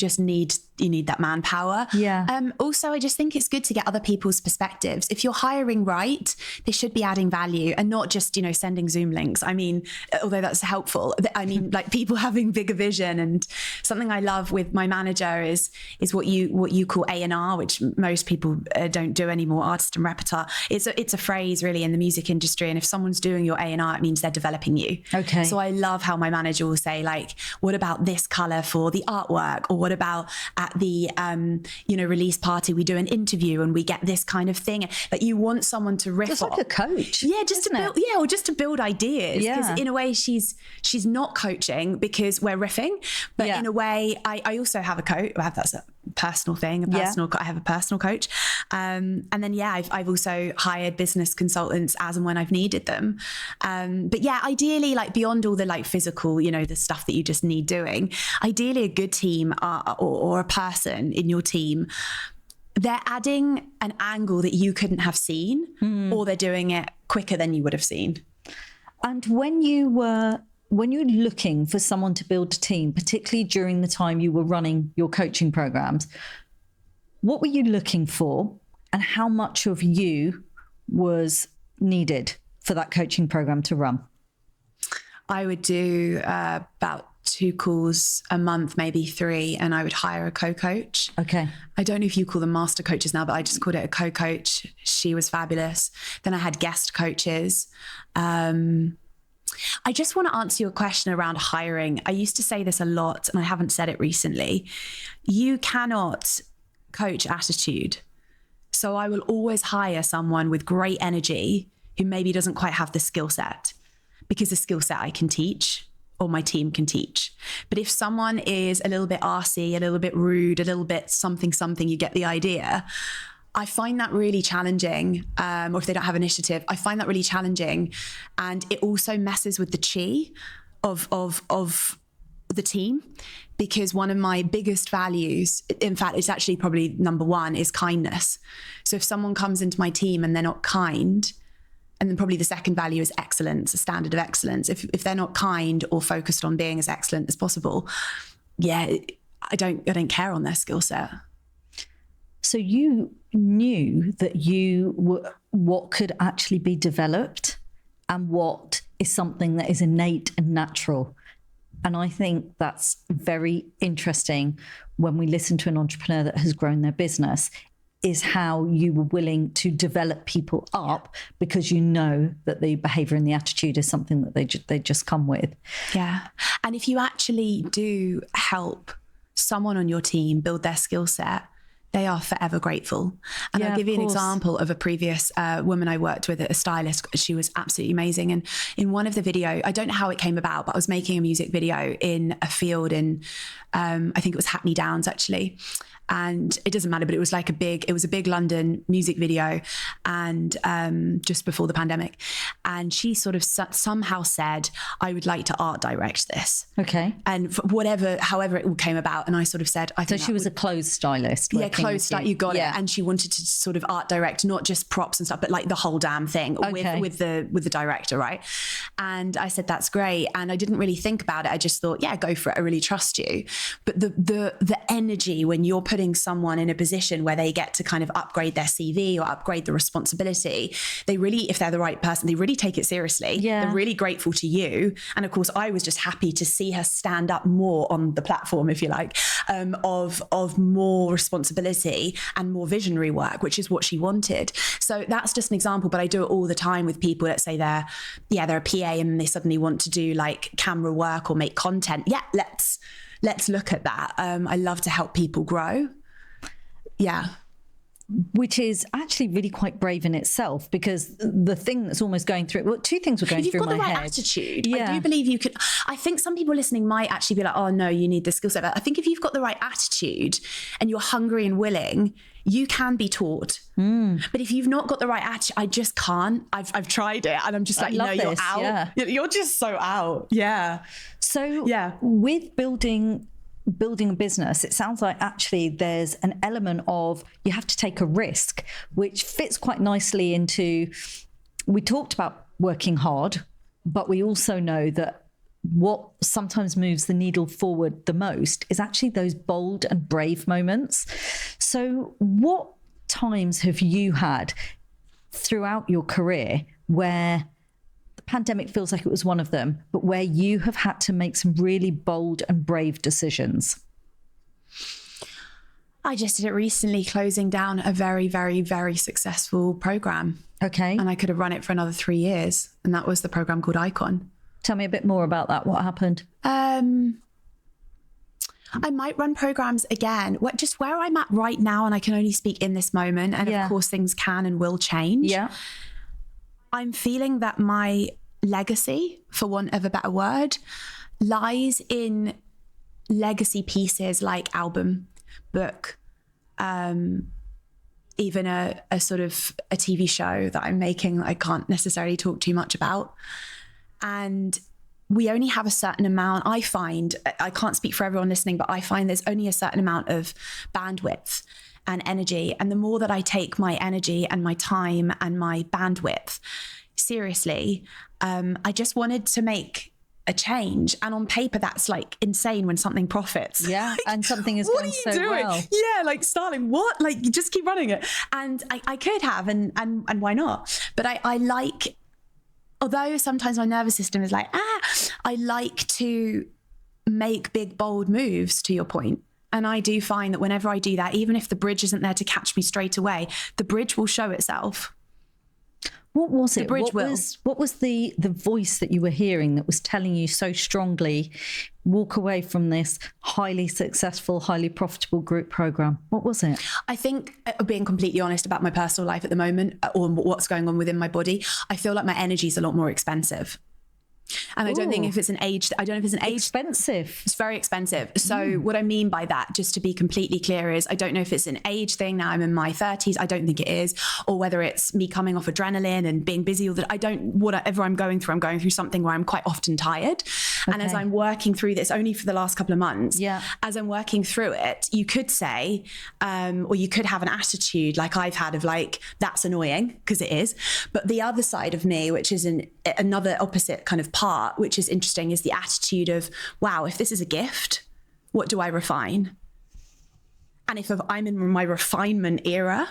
need that manpower. Yeah. Also, I just think it's good to get other people's perspectives. If you're hiring right, they should be adding value and not just, sending Zoom links. I mean, although that's helpful, I mean, like people having bigger vision. And something I love with my manager is what you call A&R, which most people don't do anymore, artist and repertoire. It's a phrase really in the music industry. And if someone's doing your A&R, it means they're developing you. Okay. So I love how my manager will say, like, what about this color for the artwork? Or what about at the release party we do an interview and we get this kind of thing? Like, you want someone to riff just like a coach, or just to build ideas, because in a way she's not coaching because we're riffing, but in a way I also have a coach. That's a personal thing, I have a personal coach, and then I've also hired business consultants as and when I've needed them, but ideally, like, beyond all the like physical, the stuff that you just need doing, ideally a good team or a person in your team, they're adding an angle that you couldn't have seen, or they're doing it quicker than you would have seen. And when you were looking for someone to build a team, particularly during the time you were running your coaching programs, what were you looking for, and how much of you was needed for that coaching program to run? I would do about 2 calls a month, maybe 3, and I would hire a co-coach. Okay. I don't know if you call them master coaches now, but I just called it a co-coach. She was fabulous. Then I had guest coaches. I just want to answer your question around hiring. I used to say this a lot, and I haven't said it recently. You cannot coach attitude. So I will always hire someone with great energy who maybe doesn't quite have the skill set, because the skill set I can teach, or my team can teach. But if someone is a little bit arsey, a little bit rude, a little bit something, you get the idea, I find that really challenging. Or if they don't have initiative, I find that really challenging. And it also messes with the chi of the team, because one of my biggest values, in fact, it's actually probably number 1, is kindness. So if someone comes into my team and they're not kind, and then probably the second value is excellence, a standard of excellence. If they're not kind or focused on being as excellent as possible, I don't care on their skill set. So you knew that you were what could actually be developed and what is something that is innate and natural. And I think that's very interesting when we listen to an entrepreneur that has grown their business, is how you were willing to develop people up because you know that the behavior and the attitude is something that they just come with. Yeah. And if you actually do help someone on your team build their skill set, they are forever grateful. And I'll give you an example of a previous woman I worked with, a stylist. She was absolutely amazing. And in one of the video, I don't know how it came about, but I was making a music video in a field in, I think it was Hackney Downs actually. And it doesn't matter, but it was a big London music video, and just before the pandemic. And she sort of somehow said, I would like to art direct this. Okay. And however it all came about. And I sort of said, so she was a clothes stylist. Yeah, clothes stylist, you got it. And she wanted to sort of art direct, not just props and stuff, but like the whole damn thing with the director, right? And I said, that's great. And I didn't really think about it. I just thought, yeah, go for it. I really trust you. But the energy when you're putting someone in a position where they get to kind of upgrade their CV or upgrade the responsibility, they really, if they're the right person, they really take it seriously. Yeah. They're really grateful to you. And of course, I was just happy to see her stand up more on the platform, if you like, of more responsibility and more visionary work, which is what she wanted. So that's just an example, but I do it all the time with people that say they're a PA and they suddenly want to do like camera work or make content. Yeah, let's look at that. I love to help people grow. Yeah. Which is actually really quite brave in itself, because the thing that's almost going through, 2 things were going through my head. You've got the right attitude. Yeah. I do believe you could. I think some people listening might actually be like, oh no, you need this skill set. But I think if you've got the right attitude and you're hungry and willing, you can be taught. But if you've not got the right attitude, I just can't. I've tried it and I'm just like, no, you're out. Yeah. You're just so out. Yeah. So with building a business, it sounds like actually there's an element of you have to take a risk, which fits quite nicely into, we talked about working hard, but we also know that what sometimes moves the needle forward the most is actually those bold and brave moments. So what times have you had throughout your career where the pandemic feels like it was one of them, but where you have had to make some really bold and brave decisions? I just did it recently, closing down a very, very, very successful program. Okay. And I could have run it for another 3 years. And that was the program called Icon. Tell me a bit more about that. What happened? I might run programs again, just where I'm at right now, and I can only speak in this moment. And of course, things can and will change. Yeah. I'm feeling that my legacy, for want of a better word, lies in legacy pieces like album, book, even a sort of a TV show that I'm making that I can't necessarily talk too much about. And we only have a certain amount, I find, I can't speak for everyone listening, but I find there's only a certain amount of bandwidth and energy. And the more that I take my energy and my time and my bandwidth seriously, I just wanted to make a change. And on paper, that's like insane when something profits. Yeah, like, and something is what going are you so doing? well. Yeah, like Starling, what? Like you just keep running it. And I could have, and why not? But I like, although sometimes my nervous system is like, I like to make big, bold moves, to your point. And I do find that whenever I do that, even if the bridge isn't there to catch me straight away, the bridge will show itself. What was it? The bridge What was the voice that you were hearing that was telling you so strongly, walk away from this highly successful, highly profitable group program? What was it? I think, being completely honest about my personal life at the moment, or what's going on within my body, I feel like my energy is a lot more expensive. And I don't think if it's an age, I don't know if it's an age. Expensive. It's very expensive. So what I mean by that, just to be completely clear, is I don't know if it's an age thing. Now I'm in my 30s. I don't think it is. Or whether it's me coming off adrenaline and being busy all the whatever I'm going through something where I'm quite often tired. Okay. And as I'm working through this only for the last couple of months, as I'm working through it, you could say, or you could have an attitude like I've had of like, that's annoying, because it is. But the other side of me, which is another opposite kind of part, which is interesting, is the attitude of, wow, if this is a gift, what do I refine? And if I'm in my refinement era,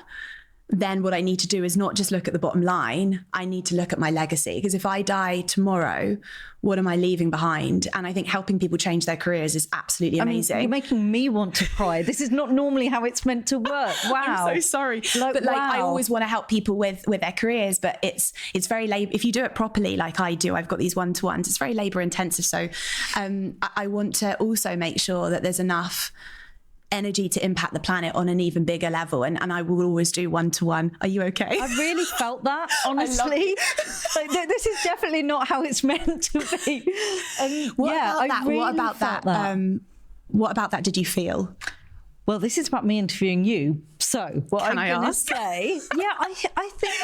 then what I need to do is not just look at the bottom line. I need to look at my legacy, because if I die tomorrow, what am I leaving behind? And I think helping people change their careers is absolutely amazing. I mean, you're making me want to cry. This is not normally how it's meant to work. Wow. I'm so sorry. I always want to help people with their careers, but it's very labor. If you do it properly, like I do, I've got these one-to-ones, it's very labor intensive. So I want to also make sure that there's enough energy to impact the planet on an even bigger level, and I will always do one-to-one. Are you okay? I really felt that, honestly. Like, this is definitely not how it's meant to be. What about that did you feel? Well, this is about me interviewing you. So what Can I'm I going to say, I think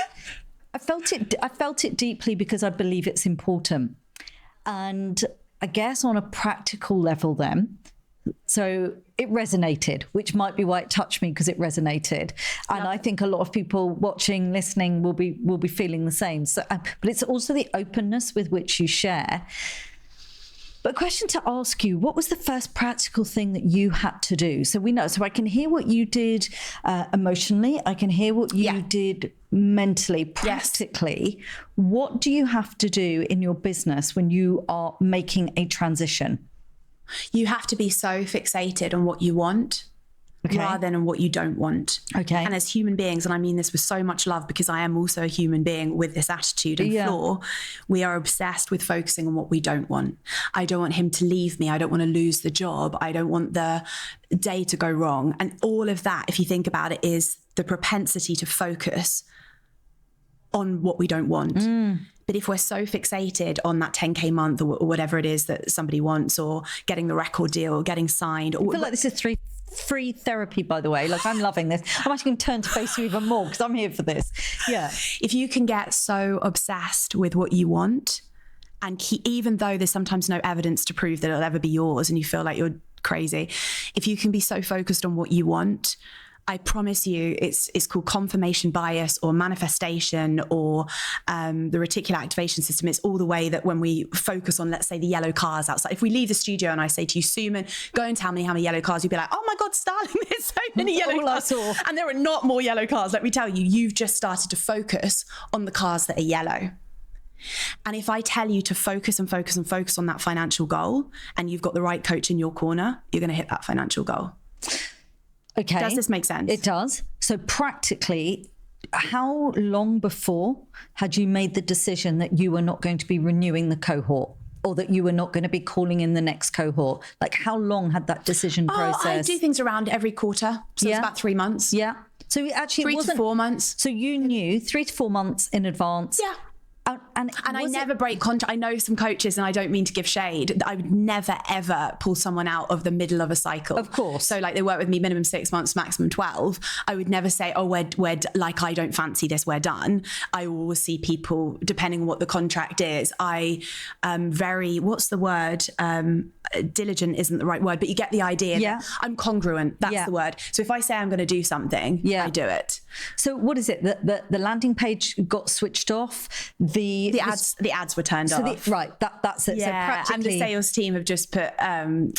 I felt it deeply because I believe it's important. And I guess on a practical level then, so it resonated, which might be why it touched me, because it resonated. And I think a lot of people watching, listening will be feeling the same. So, but it's also the openness with which you share. But a question to ask you, what was the first practical thing that you had to do? So we know, so I can hear what you did emotionally. I can hear what you did mentally, practically. Yes. What do you have to do in your business when you are making a transition? You have to be so fixated on what you want rather than on what you don't want. Okay. And as human beings, and I mean this with so much love, because I am also a human being with this attitude and flaw, we are obsessed with focusing on what we don't want. I don't want him to leave me. I don't want to lose the job. I don't want the day to go wrong. And all of that, if you think about it, is the propensity to focus on what we don't want. But if we're so fixated on that 10K month or whatever it is that somebody wants, or getting the record deal, or getting signed. I feel like this is free therapy, by the way. Like, I'm loving this. I'm actually going to turn to face you even more because I'm here for this. Yeah. If you can get so obsessed with what you want, and even though there's sometimes no evidence to prove that it'll ever be yours and you feel like you're crazy, if you can be so focused on what you want, I promise you, it's called confirmation bias or manifestation or the reticular activation system. It's all the way that when we focus on, let's say, the yellow cars outside. If we leave the studio and I say to you, Suman, go and tell me how many yellow cars, you'd be like, oh my God, Starling, there's so many yellow cars. I saw. And there are not more yellow cars. Let me tell you, you've just started to focus on the cars that are yellow. And if I tell you to focus and focus and focus on that financial goal, and you've got the right coach in your corner, you're going to hit that financial goal. Okay. Does this make sense? It does. So practically, how long before had you made the decision that you were not going to be renewing the cohort, or that you were not going to be calling in the next cohort? Like, how long had that decision process? I do things around every quarter. So it's about 3 months. Yeah. So actually, 3 to 4 months. So you knew 3 to 4 months in advance. Yeah. And I never break contract. I know some coaches, and I don't mean to give shade. I would never, ever pull someone out of the middle of a cycle. Of course. So like they work with me minimum 6 months, maximum 12. I would never say, oh, we're like, I don't fancy this, we're done. I always see people, depending on what the contract is. I am very, what's the word? Diligent isn't the right word, but you get the idea. Yeah. I'm congruent. That's the word. So if I say I'm going to do something, I do it. So what is it? The landing page got switched off. The ads were turned off. That's it. Yeah, so and the sales team have just put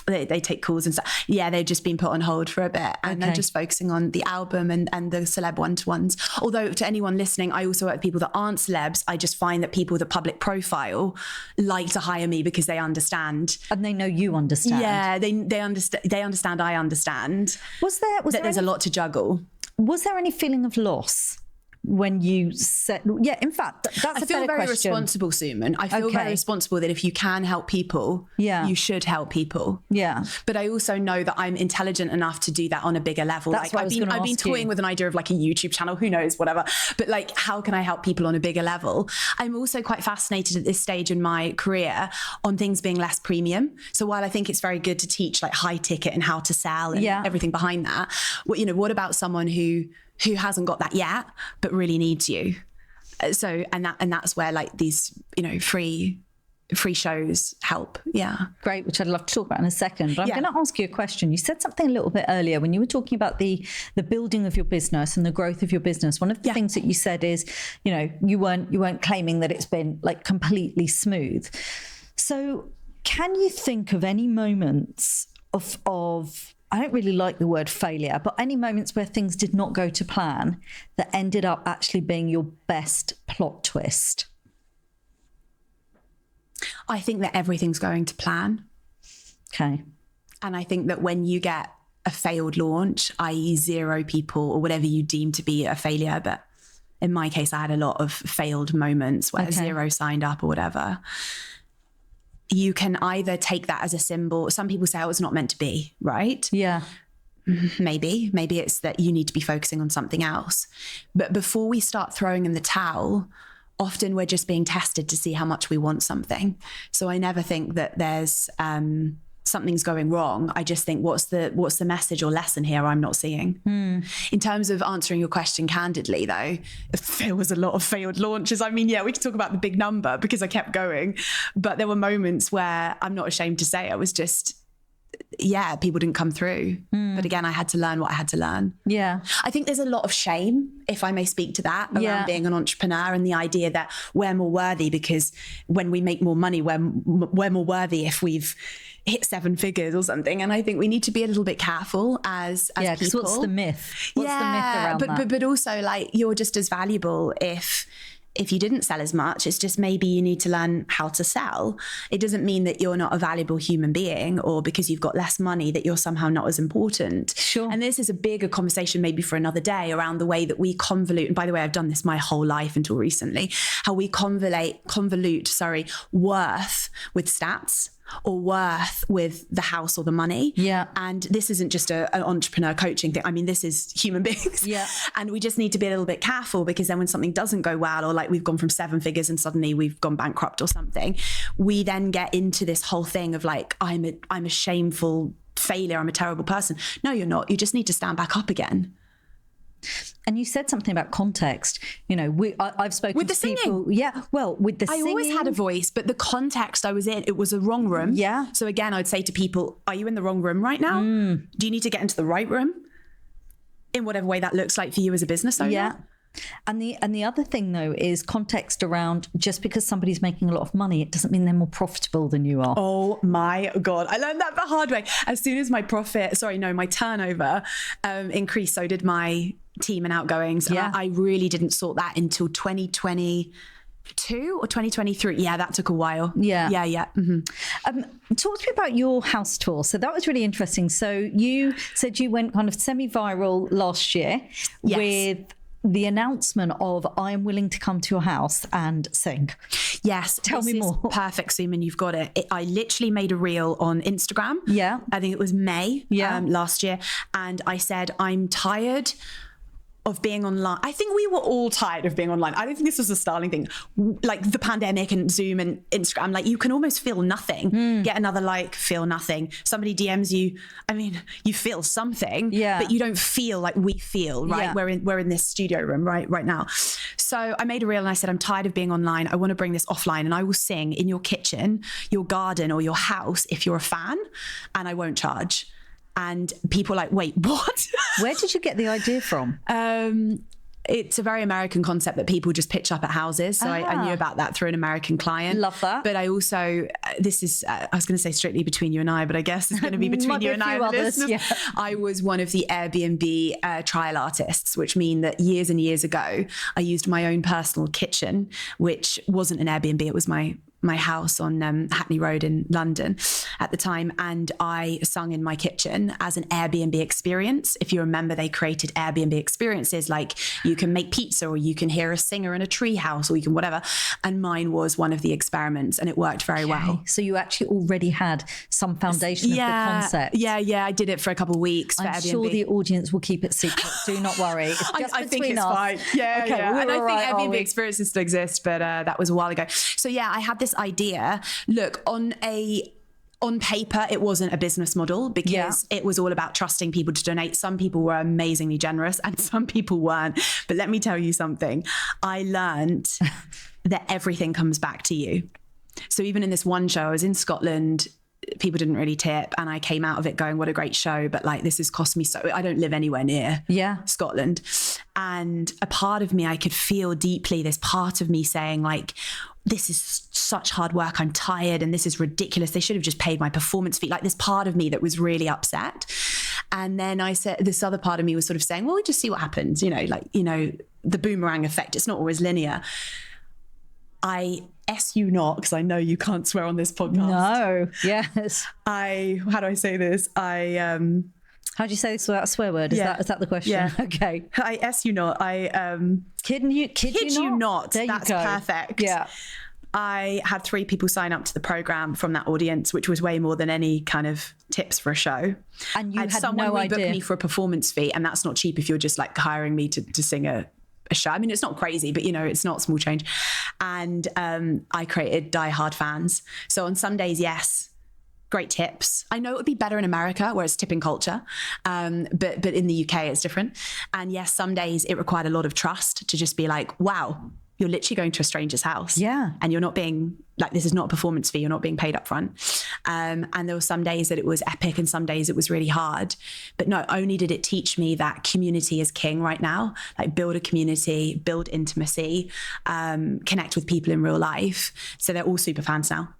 they take calls and stuff. Yeah, they've just been put on hold for a bit, and they're just focusing on the album and the celeb one-to-ones. Although to anyone listening, I also work with people that aren't celebs. I just find that people with a public profile like to hire me because they understand, and they know you understand. Yeah, they understand. They understand. I understand. Was there there's a lot to juggle? Was there any feeling of loss when you said, in fact, that's a better question. I feel very responsible, Suman. I feel very responsible that if you can help people, you should help people. Yeah. But I also know that I'm intelligent enough to do that on a bigger level. That's like I've been toying with an idea of like a YouTube channel, who knows, whatever. But like, how can I help people on a bigger level? I'm also quite fascinated at this stage in my career on things being less premium. So while I think it's very good to teach like high ticket and how to sell and everything behind that, what about someone who hasn't got that yet, but really needs you? So, and that's where like these, free shows help. Yeah. Great, which I'd love to talk about in a second. But I'm going to ask you a question. You said something a little bit earlier when you were talking about the building of your business and the growth of your business. One of the things that you said is, you weren't claiming that it's been like completely smooth. So can you think of any moments of I don't really like the word failure, but any moments where things did not go to plan that ended up actually being your best plot twist? I think that everything's going to plan. Okay. And I think that when you get a failed launch, i.e. 0 people or whatever you deem to be a failure, but in my case, I had a lot of failed moments where 0 signed up or whatever. You can either take that as a symbol. Some people say, oh, it's not meant to be, right? Yeah. Maybe it's that you need to be focusing on something else. But before we start throwing in the towel, often we're just being tested to see how much we want something. So I never think that there's something's going wrong. I just think, what's the message or lesson here I'm not seeing? In terms of answering your question candidly, though, there was a lot of failed launches. I mean, we could talk about the big number because I kept going, but there were moments where I'm not ashamed to say I was just, people didn't come through. But again, I had to learn what I had to learn. Yeah. I think there's a lot of shame, if I may speak to that, around being an entrepreneur and the idea that we're more worthy because when we make more money, we're more worthy if we've hit 7 figures or something. And I think we need to be a little bit careful as people. What's the myth? What's the myth around that? But also like you're just as valuable if you didn't sell as much. It's just maybe you need to learn how to sell. It doesn't mean that you're not a valuable human being or because you've got less money that you're somehow not as important. Sure. And this is a bigger conversation maybe for another day around the way that we convolute. And by the way, I've done this my whole life until recently, how we convolute worth with stats or worth with the house or the money. Yeah. And this isn't just an entrepreneur coaching thing. I mean, this is human beings. Yeah. And we just need to be a little bit careful because then when something doesn't go well, or like we've gone from 7 figures and suddenly we've gone bankrupt or something, we then get into this whole thing of like, I'm a shameful failure. I'm a terrible person. No, you're not. You just need to stand back up again. And you said something about context. I've spoken with the to people. Singing. Yeah, well, with the singing. I always had a voice, but the context I was in, it was a wrong room. Yeah. So again, I'd say to people, are you in the wrong room right now? Do you need to get into the right room? in whatever way that looks like for you as a business owner. Yeah. And the other thing though is context around, just because somebody's making a lot of money, it doesn't mean they're more profitable than you are. Oh my God. I learned that the hard way. As soon as my turnover increased, so did my team and outgoings. Yeah. I really didn't sort that until 2022 or 2023. Yeah, that took a while. Yeah. Mm-hmm. Talk to me about your house tour. So that was really interesting. So you said you went kind of semi-viral last year with the announcement of, I am willing to come to your house and sing. Yes. Tell me more. Perfect, Suman. You've got it. I literally made a reel on Instagram. Yeah. I think it was May last year. And I said, I'm tired of being online. I think we were all tired of being online. I don't think this was a Starling thing. Like the pandemic and Zoom and Instagram, like you can almost feel nothing. Get another like, feel nothing. Somebody DMs you. I mean, you feel something, but you don't feel like we feel, right? Yeah. We're in this studio room right now. So I made a reel and I said, I'm tired of being online. I want to bring this offline, and I will sing in your kitchen, your garden, or your house if you're a fan, and I won't charge. And people are like, wait, what? Where did you get the idea from? It's a very American concept that people just pitch up at houses. So I knew about that through an American client. Love that. But I also, this is, I was going to say strictly between you and I, but I guess it's going to be between you and I and the listeners. Yeah. I was one of the Airbnb trial artists, which mean that years and years ago, I used my own personal kitchen, which wasn't an Airbnb. It was my house on Hackney Road in London at the time. And I sung in my kitchen as an Airbnb experience. If you remember, they created Airbnb experiences, like you can make pizza, or you can hear a singer in a tree house, or you can whatever. And mine was one of the experiments, and it worked very well. So you actually already had some foundation of the concept. Yeah. I did it for a couple of weeks for I'm Airbnb. sure the audience will keep it secret. Do not worry. It's just I think it's us. fine. Yeah, okay, yeah. And I think right, Airbnb experiences still exist, but that was a while ago. So yeah, I had this idea. Look, on paper, it wasn't a business model because it was all about trusting people to donate. Some people were amazingly generous and some people weren't. But let me tell you something. I learned that everything comes back to you. So even in this one show, I was in Scotland. People didn't really tip, and I came out of it going, what a great show, but like this has cost me so. I don't live anywhere near Scotland. And a part of me, I could feel deeply this part of me saying like, this is such hard work, I'm tired, and this is ridiculous. They should have just paid my performance fee. Like this part of me that was really upset. And then I said, this other part of me was sort of saying, well, we'll just see what happens. The boomerang effect, it's not always linear. I you not, because I know you can't swear on this podcast. No, yes. How do I say this? How do you say this without a swear word? Is that the question? Yeah. Okay. I you not. Kid you not. There That's you go. Perfect. Yeah. I had 3 people sign up to the program from that audience, which was way more than any kind of tips for a show. And you had someone no idea. Booked me for a performance fee, and that's not cheap if you're just like hiring me to sing a show. I mean, it's not crazy, but it's not small change. And I created Die Hard fans. So on Sundays, yes, great tips. I know it would be better in America where it's tipping culture, but in the UK it's different. And yes, some days it required a lot of trust to just be like, wow, you're literally going to a stranger's house. Yeah. And you're not being like, this is not a performance fee. You're not being paid up front. And there were some days that it was epic and some days it was really hard. But not only did it teach me that community is king right now, like build a community, build intimacy, connect with people in real life. So they're all super fans now.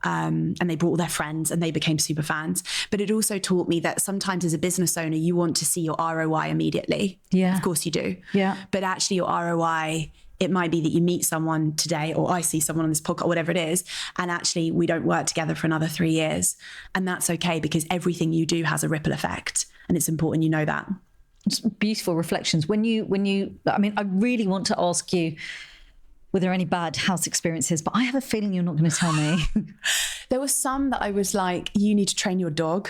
And they brought all their friends and they became super fans. But it also taught me that sometimes as a business owner, you want to see your ROI immediately. Yeah. Of course you do. Yeah. But actually your ROI, it might be that you meet someone today, or I see someone on this podcast, whatever it is, and actually we don't work together for another 3 years. And that's okay, because everything you do has a ripple effect, and it's important you know that. It's beautiful reflections. I mean, I really want to ask you, were there any bad house experiences? But I have a feeling you're not going to tell me. There were some that I was like, you need to train your dog.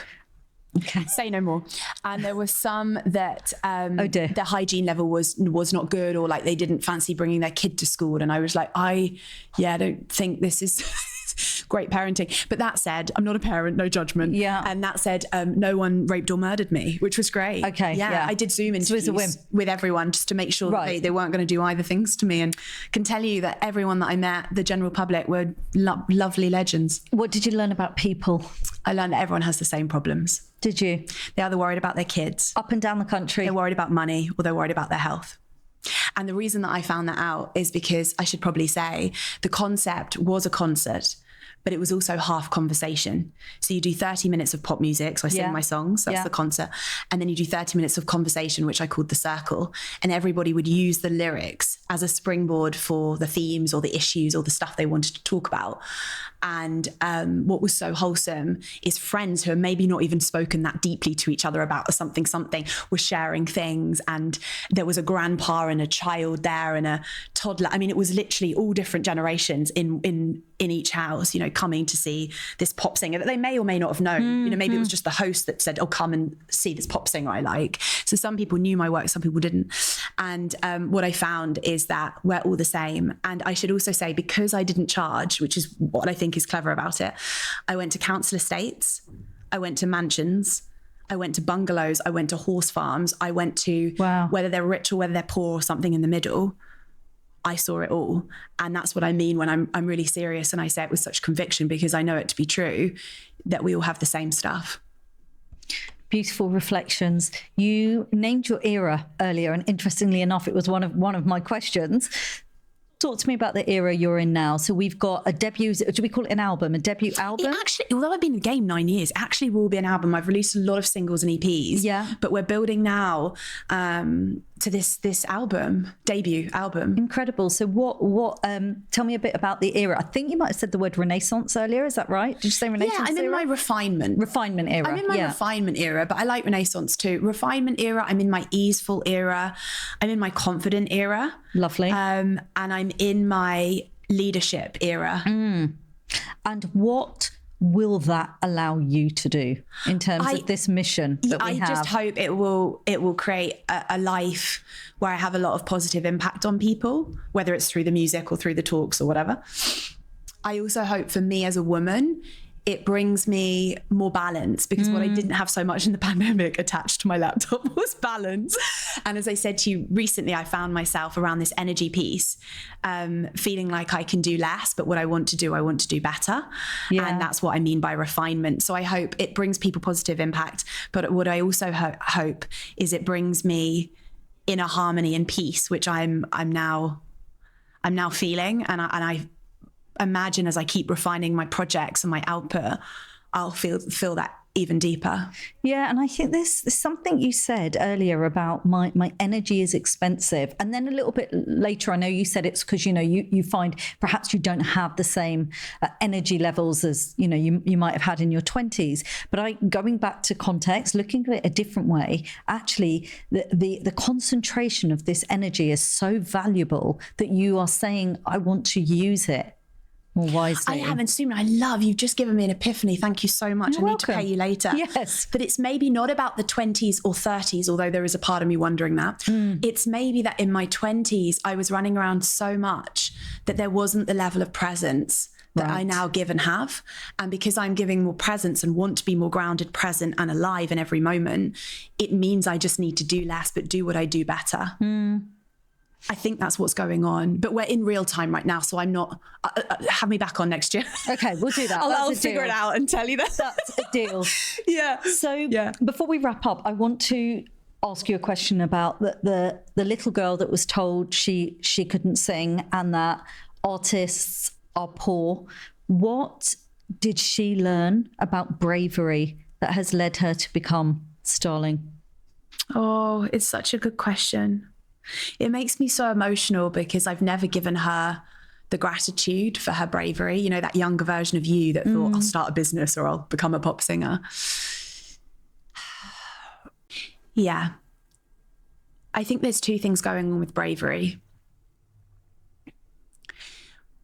Okay. Say no more. And there were some that the hygiene level was not good, or like they didn't fancy bringing their kid to school. And I was like, I don't think this is great parenting. But that said, I'm not a parent, no judgment. Yeah. And that said, no one raped or murdered me, which was great. Okay. Yeah. I did Zoom interviews with everyone just to make sure that they weren't going to do either things to me, and can tell you that everyone that I met, the general public, were lovely legends. What did you learn about people? I learned that everyone has the same problems. Did you? They're either worried about their kids. Up and down the country. They're worried about money, or they're worried about their health. And the reason that I found that out is because, I should probably say, the concept was a concert, but it was also half conversation. So you do 30 minutes of pop music. So I sing my songs, that's the concert. And then you do 30 minutes of conversation, which I called the circle. And everybody would use the lyrics as a springboard for the themes or the issues or the stuff they wanted to talk about. And what was so wholesome is friends who are maybe not even spoken that deeply to each other about something were sharing things. And there was a grandpa and a child there and a toddler. I mean, it was literally all different generations in each house, coming to see this pop singer that they may or may not have known. Maybe it was just the host that said, oh, come and see this pop singer I like. So some people knew my work, some people didn't. And what I found is that we're all the same. And I should also say, because I didn't charge, which is what I think is clever about it, I went to council estates, I went to mansions, I went to bungalows, I went to horse farms, I went to whether they're rich or whether they're poor or something in the middle. I saw it all. And that's what I mean when I'm really serious and I say it with such conviction, because I know it to be true, that we all have the same stuff. Beautiful reflections. You named your era earlier, and interestingly enough, it was one of my questions. Talk to me about the era you're in now. So we've got a debut, do we call it an album, a debut album? It actually, although I've been in the game 9 years, it actually will be an album. I've released a lot of singles and EPs. Yeah. But we're building now to this album, debut album. Incredible. So what tell me a bit about the era. I think you might have said the word Renaissance earlier. Is that right? Did you say Renaissance? Yeah, I'm in my refinement era. I'm in my refinement era, but I like Renaissance too. Refinement era, I'm in my easeful era. I'm in my confident era. Lovely. And I'm in my leadership era. And what will that allow you to do in terms of this mission that we have? I just hope it will create a life where I have a lot of positive impact on people, whether it's through the music or through the talks or whatever. I also hope for me as a woman, it brings me more balance, because what I didn't have so much in the pandemic attached to my laptop was balance. And as I said to you recently, I found myself around this energy piece, feeling like I can do less, but what I want to do better. Yeah. And that's what I mean by refinement. So I hope it brings people positive impact. But what I also hope is it brings me inner harmony and peace, which I'm now feeling. And I imagine as I keep refining my projects and my output, I'll feel that even deeper. Yeah, and I think there's something you said earlier about my energy is expensive, and then a little bit later, I know you said it's because you find perhaps you don't have the same energy levels as you might have had in your 20s. But going back to context, looking at it a different way, actually the concentration of this energy is so valuable that you are saying, I want to use it more wisely. I haven't, Suman, you've just given me an epiphany. Thank you so much. You're I need welcome. to pay you later. Yes. But it's maybe not about the 20s or 30s, although there is a part of me wondering that. It's maybe that in my 20s, I was running around so much that there wasn't the level of presence that I now give and have. And because I'm giving more presence and want to be more grounded, present and alive in every moment, it means I just need to do less, but do what I do better. I think that's what's going on, but we're in real time right now. So I'm not, have me back on next year. Okay, we'll do that. I'll figure it out and tell you that. That's a deal. Yeah. So before we wrap up, I want to ask you a question about the little girl that was told she couldn't sing and that artists are poor. What did she learn about bravery that has led her to become Starling? Oh, it's such a good question. It makes me so emotional because I've never given her the gratitude for her bravery. That younger version of you that thought, I'll start a business or I'll become a pop singer. Yeah. I think there's two things going on with bravery.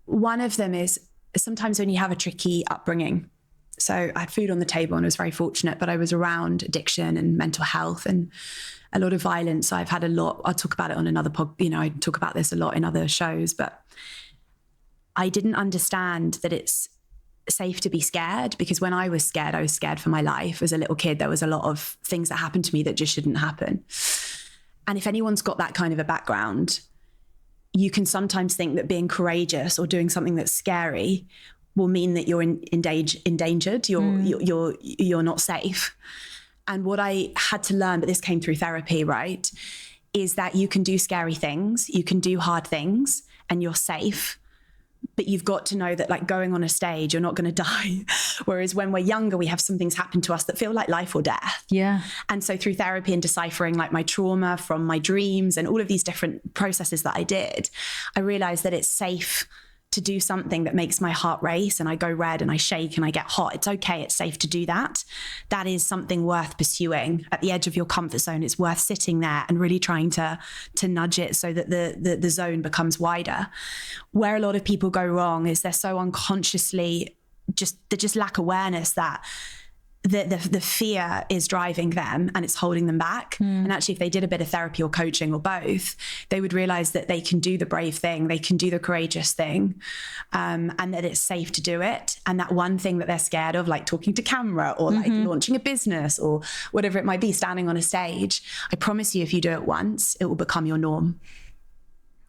One of them is sometimes when you have a tricky upbringing. So I had food on the table and I was very fortunate, but I was around addiction and mental health and a lot of violence. I've had a lot, I'll talk about it on another I talk about this a lot in other shows, but I didn't understand that it's safe to be scared, because when I was scared for my life. As a little kid, there was a lot of things that happened to me that just shouldn't happen. And if anyone's got that kind of a background, you can sometimes think that being courageous or doing something that's scary will mean that you're endangered, you're not safe. And what I had to learn, but this came through therapy, right, is that you can do scary things, you can do hard things, and you're safe. But you've got to know that, like, going on a stage, you're not going to die. Whereas when we're younger, we have some things happen to us that feel like life or death. Yeah. And so through therapy and deciphering like my trauma from my dreams and all of these different processes that I did, I realized that it's safe to do something that makes my heart race and I go red and I shake and I get hot. It's okay. It's safe to do that. That is something worth pursuing at the edge of your comfort zone. It's worth sitting there and really trying to nudge it so that the zone becomes wider. Where a lot of people go wrong is they're so unconsciously they just lack awareness that the fear is driving them and it's holding them back. And actually, if they did a bit of therapy or coaching or both, they would realize that they can do the brave thing, they can do the courageous thing, and that it's safe to do it. And that one thing that they're scared of, like talking to camera or like launching a business or whatever it might be, standing on a stage, I promise you, if you do it once, it will become your norm.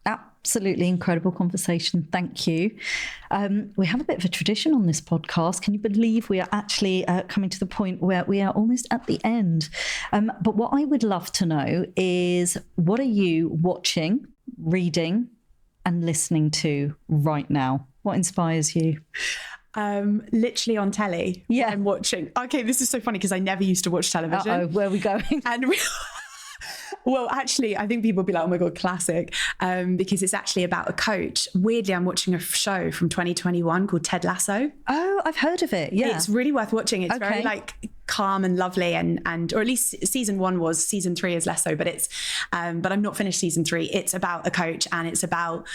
Absolutely incredible conversation. Thank you. We have a bit of a tradition on this podcast. Can you believe we are actually coming to the point where we are almost at the end? But what I would love to know is, what are you watching, reading, and listening to right now? What inspires you? Literally on telly. Yeah. I'm watching. Okay, this is so funny because I never used to watch television. Uh-oh, where are we going? Well, actually, I think people will be like, oh my God, classic, because it's actually about a coach. Weirdly, I'm watching a show from 2021 called Ted Lasso. Oh, I've heard of it. Yeah. It's really worth watching. It's very like calm and lovely, and or at least season 1 was. Season 3 is less so, but it's but I'm not finished season 3. It's about a coach, and it's about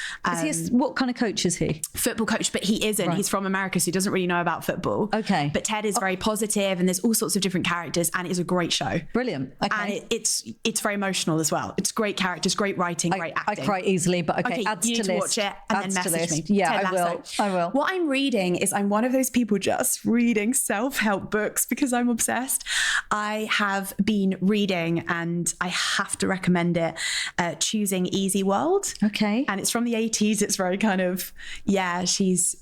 what kind of coach is he? Football coach, but he isn't. Right. He's from America, so he doesn't really know about football. Okay. But Ted is very positive, and there's all sorts of different characters, and it's a great show. Brilliant. Okay. And it's very emotional as well. It's great characters, great writing, great acting. I cry easily, but okay, adds you to need to list. watch it and then message me. Yeah, I will. What I'm reading is, I'm one of those people just reading self-help books because I'm obsessed. I have been reading, and I have to recommend it, Choosing Easy World. Okay. And it's from the 80s. It's very kind of, she's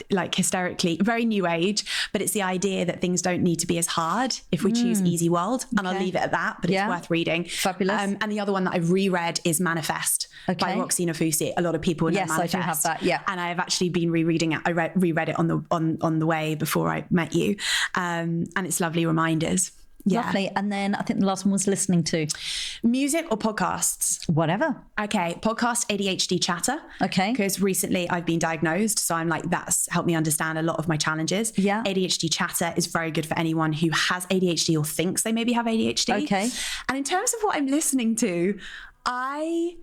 like hysterically, very new age, but it's the idea that things don't need to be as hard if we choose easy world. And I'll leave it at that, but it's worth reading. Fabulous. And the other one that I've reread is Manifest by Roxy Nafousi. A lot of people know Manifest. Yes, I do have that, yeah. And I have actually been rereading it. I reread it on the way before I met you. And it's lovely reminders. Yeah. Lovely. And then I think the last one was listening to. Music or podcasts? Whatever. Okay. Podcast ADHD Chatter. Okay. Because recently I've been diagnosed. So I'm like, that's helped me understand a lot of my challenges. Yeah. ADHD Chatter is very good for anyone who has ADHD or thinks they maybe have ADHD. Okay. And in terms of what I'm listening to, I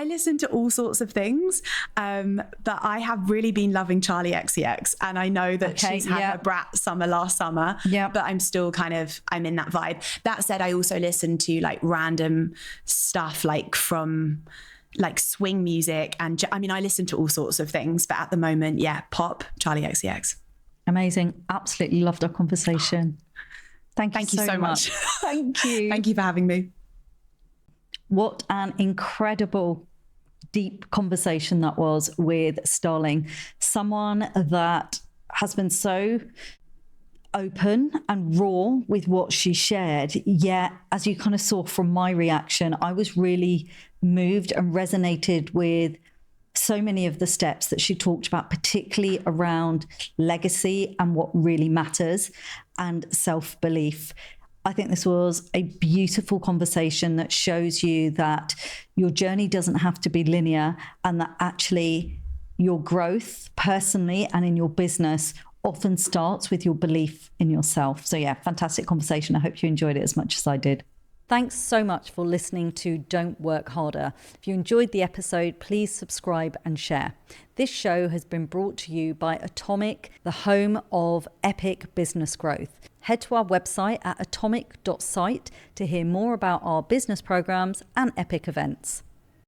listen to all sorts of things, but I have really been loving Charlie XCX, and I know that she's had her brat summer last summer, but I'm still I'm in that vibe. That said, I also listen to like random stuff like from like swing music, and I mean, I listen to all sorts of things, but at the moment, pop, Charlie XCX. Amazing. Absolutely loved our conversation. Thank you so much. Thank you. Thank you for having me. What an incredible, deep conversation that was with Starling. Someone that has been so open and raw with what she shared. Yet, as you kind of saw from my reaction, I was really moved and resonated with so many of the steps that she talked about, particularly around legacy and what really matters and self-belief. I think this was a beautiful conversation that shows you that your journey doesn't have to be linear, and that actually your growth personally and in your business often starts with your belief in yourself. So fantastic conversation. I hope you enjoyed it as much as I did. Thanks so much for listening to Don't Work Harder. If you enjoyed the episode, please subscribe and share. This show has been brought to you by Atomic, the home of epic business growth. Head to our website at atomic.site to hear more about our business programs and epic events.